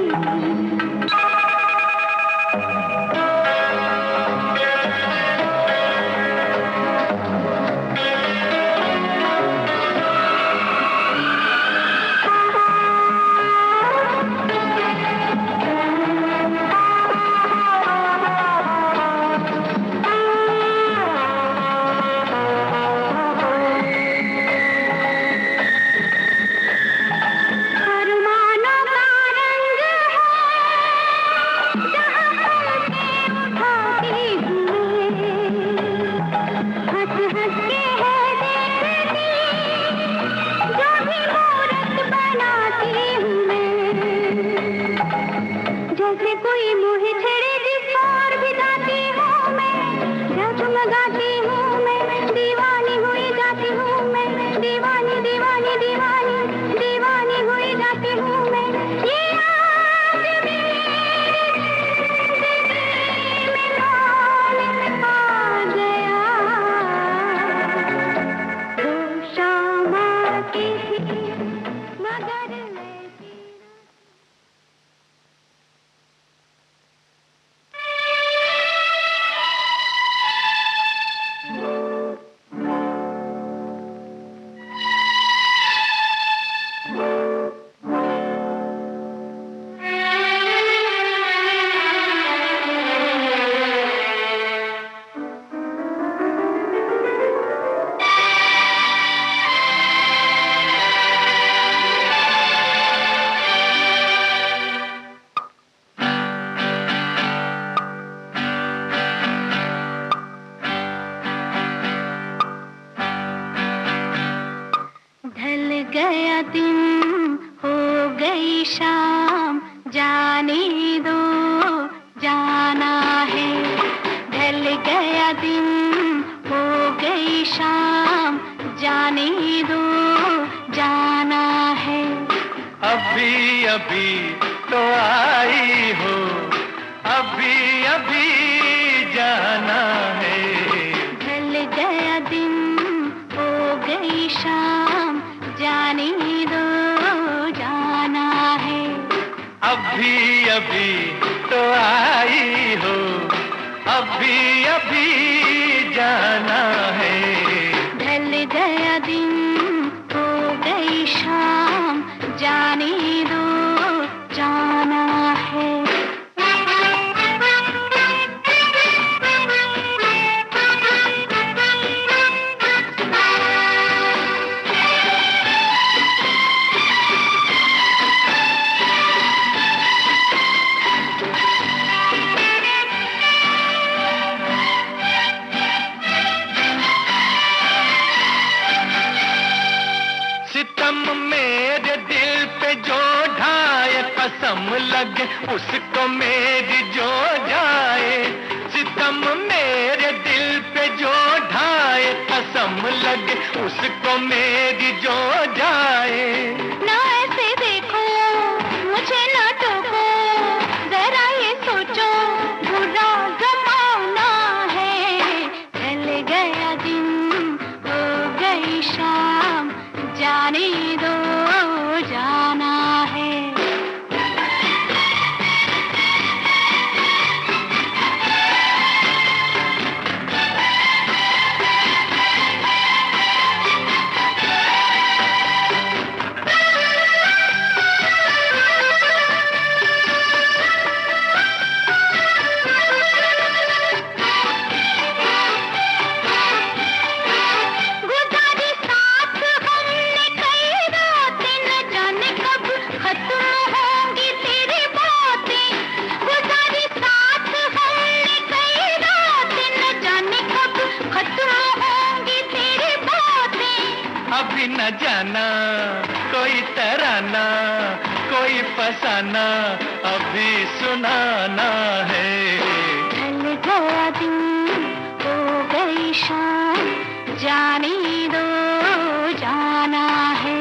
अरमानों का रंग है जहाँ पलकें उठाती हूँ हंस हंस के है देखती जो भी मूरत बनाती हूँ मैं। जैसे कोई मुझे छेड़े जिस ओर भी जाती हूँ मैं। जगमगाती हूँ मैं दीवानी हुई जाती हूँ मैं। दीवानी दीवानी दीवानी दीवानी हुई जाती हूँ मैं। ये आज मेरी जिंदगी में कौन आ गया। रोज शाम आती थी मगर ऐसी न ढल गया दिन हो गई शाम जाने दो जाना है। ढल गया दिन हो गई शाम जाने दो जाना है। अभी अभी तो आई हो, अभी अभी जाना है। ढल गया दिन हो गई शाम जाने दो जाना है। अभी अभी तो आई हो, अभी अभी जाना है। ढल गया दिन हो गई शाम जाने दो जाना है। लगे उसको मेरी जो जाए, सितम मेरे दिल पे जो ढाए, कसम लगे उसको मेरी जो जाए। ना ऐसे देखो मुझे ना टोको, जरा ये सोचो बुरा जमाना है। ढल गया दिन हो गई शाम, जाने दो जाना है। अभी न जाना कोई तराना, कोई फसाना अभी सुनाना है। ढल गया दिन हो गई शाम, जाने दो जाना है।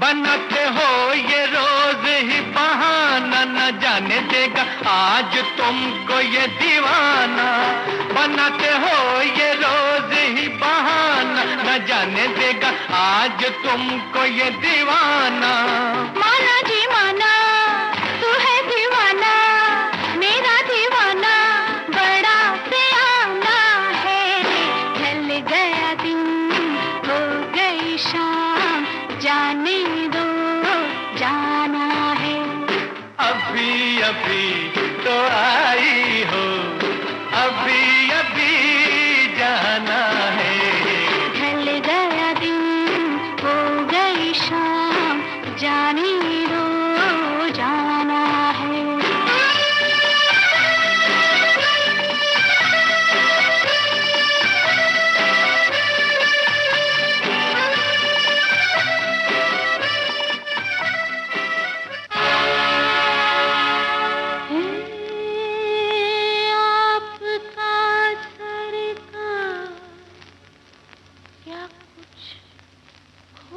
बनाते हो ये रोज ही बहाना, न जाने देगा आज तुमको ये दीवाना। बनाते हो ये रोज ही बहाना, न जाने देगा आज तुमको ये दीवाना। माना जी माना, तू है दीवाना, मेरा दीवाना बड़ा सियाना है। ढल गया दिन हो गई शाम, जाने दो जाना है। अभी अभी तो आई हो, अभी अभी जाना है। ढल गया दिन हो गई शाम, जाने दो जाना है।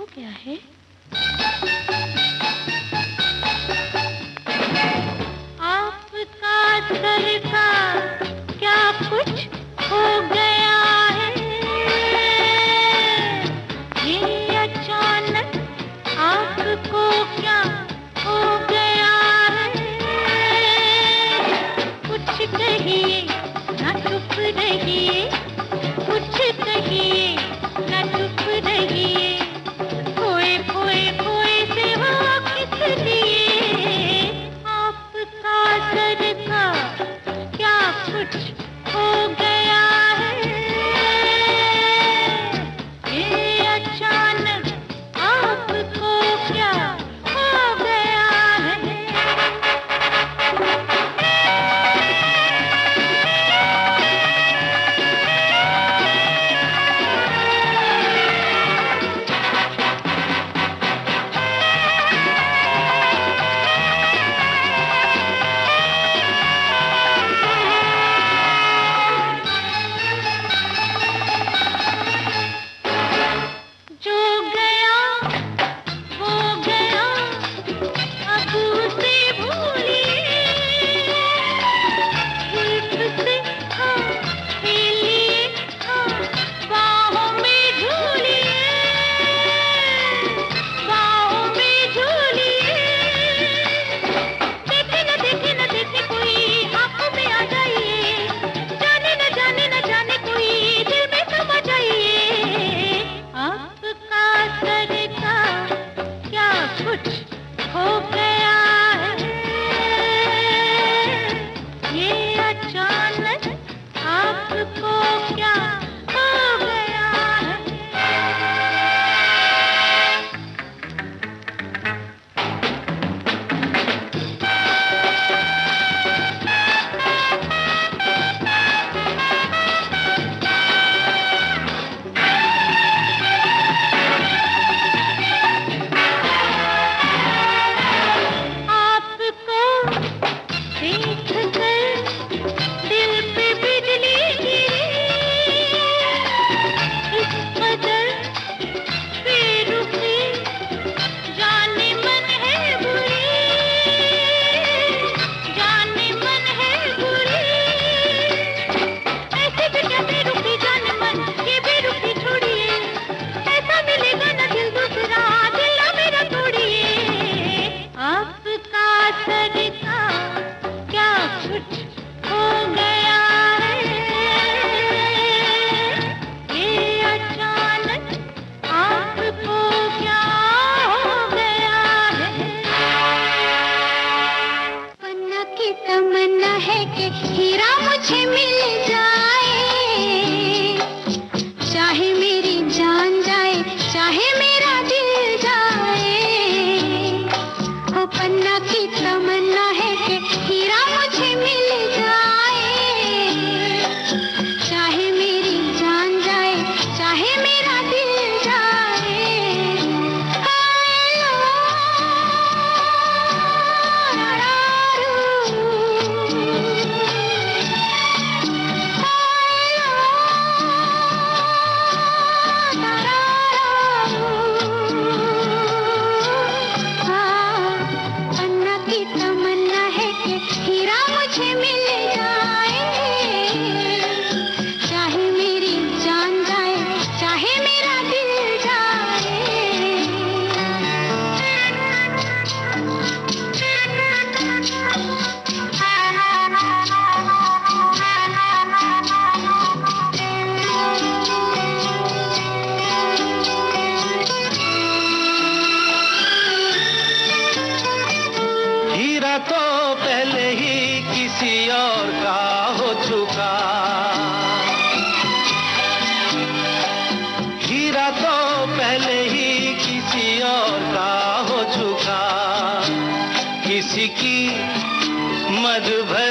क्या है? आपका सर का क्या कुछ हो गया है? ये अचानक आपको क्या हो गया है? कुछ कहिए ना चुप रहिए, कुछ कहिए ना चुप रहिए। खोए से हो किस लिए? आपका सर का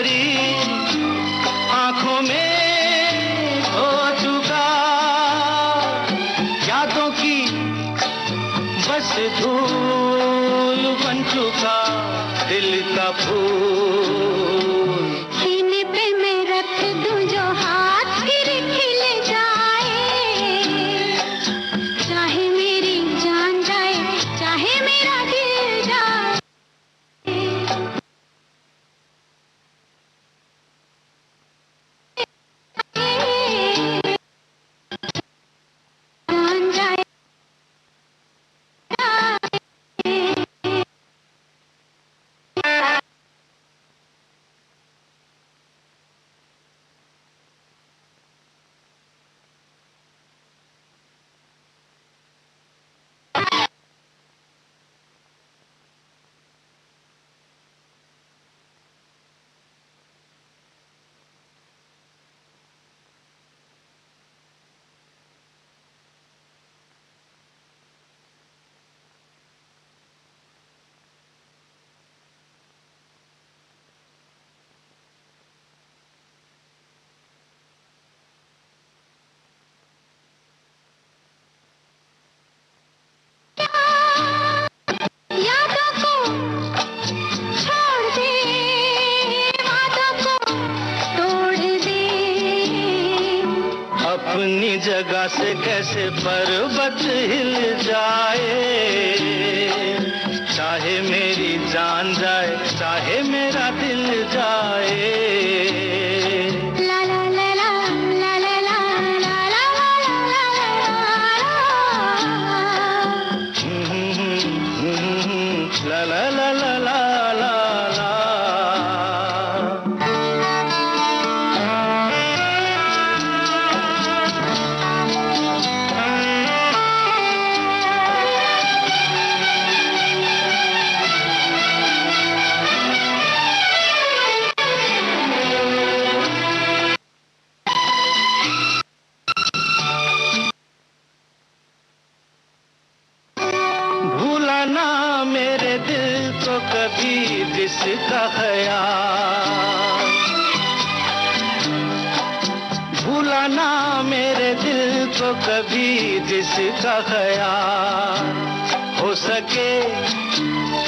तेरी आंखों में खो चुका, यादों की बस धूल बन चुका दिल का फूल। सीने पे मैं रख दूं जो हाथ फिर खिल जाए, चाहे मेरी जान जाए चाहे मेरा दिल जाए। जान जाए यादों को छोड़ दे, वादों को तोड़ दे। अपनी जगह से कैसे पर्वत हिल जाए, चाहे मेरी जान जाए चाहे मेरा दिल जाए। ला ला ला ला ला ला ला ला ला ला ला ला ला। ला ला ला ला ला ला ला। भूला ना मेरे दिल को कभी जिसका ख्याल, भूला ना मेरे दिल को कभी जिसका ख्याल। हो सके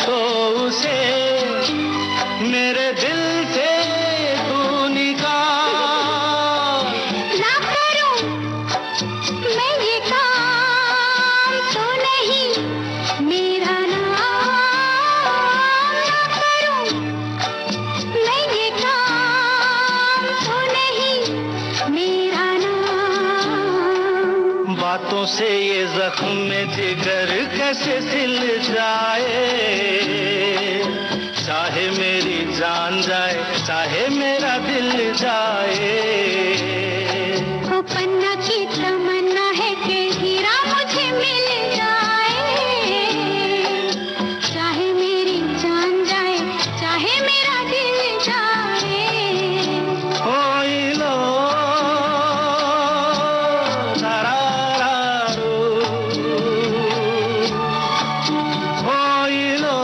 तो उसे मेरे दिल से तू निकाल। ना करूं मैं ये काम तो नहीं मेरा नाम, ना करूं मैं ये काम तो नहीं मेरा नाम। बातों से ये जख्म में जिगर कैसे सिल जाए, चाहे मेरी जान जाए चाहे मेरा दिल जाए। ओ पन्ना की तमन्ना है कि हीरा मुझे मिल जाए, चाहे मेरी जान जाए चाहे मेरा दिल जाए। ओई लो दरारारू, ओई लो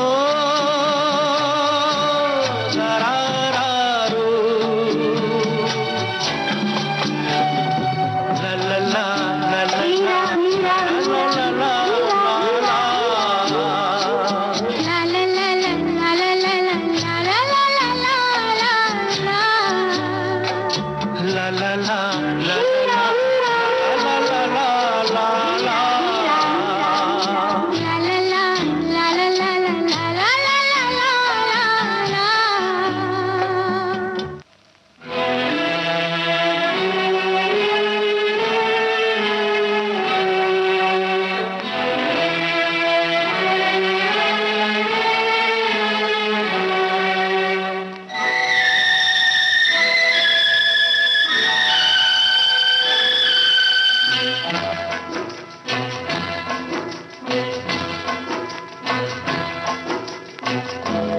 दरारारू। ला ला ला ला ला हीरा हीरा ला ला ला ला। ला ला ला ला ला ला ला ला ला ला ला ला ला। La la la la la la la la la la. ला ला ला ला ला ला ला ला ला ला ला ला।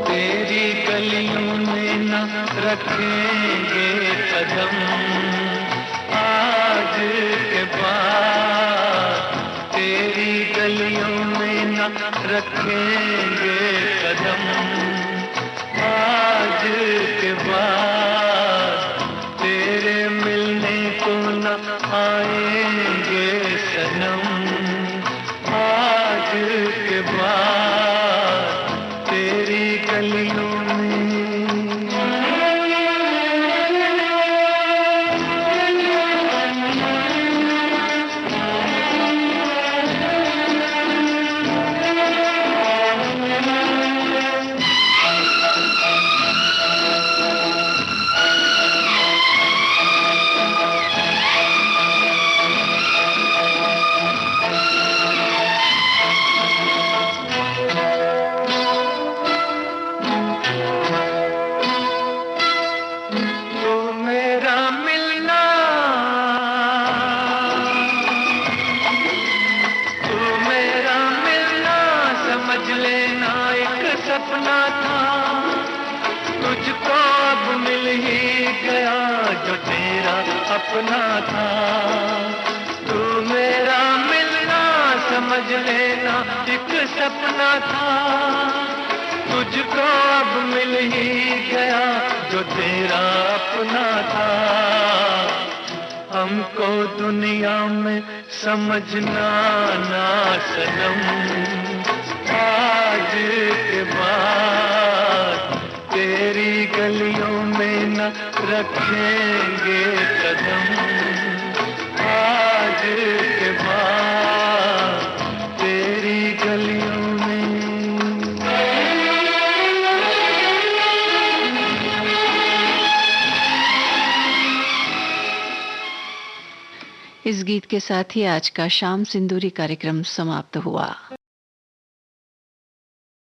तेरी गलियों में न रखेंगे कदम आज के बाद, तेरी गलियों में न रखेंगे कदम आज के बाद। सपना था, तुझको अब मिल ही गया जो तेरा अपना था। तू मेरा मिलना समझ लेना एक सपना था, तुझको अब मिल ही गया जो तेरा अपना था। हमको दुनिया में समझना ना सनम, आज के बाद तेरी गलियों में न रखेंगे कदम। आज के बाद तेरी गलियों में। इस गीत के साथ ही आज का शाम सिंदूरी कार्यक्रम समाप्त हुआ।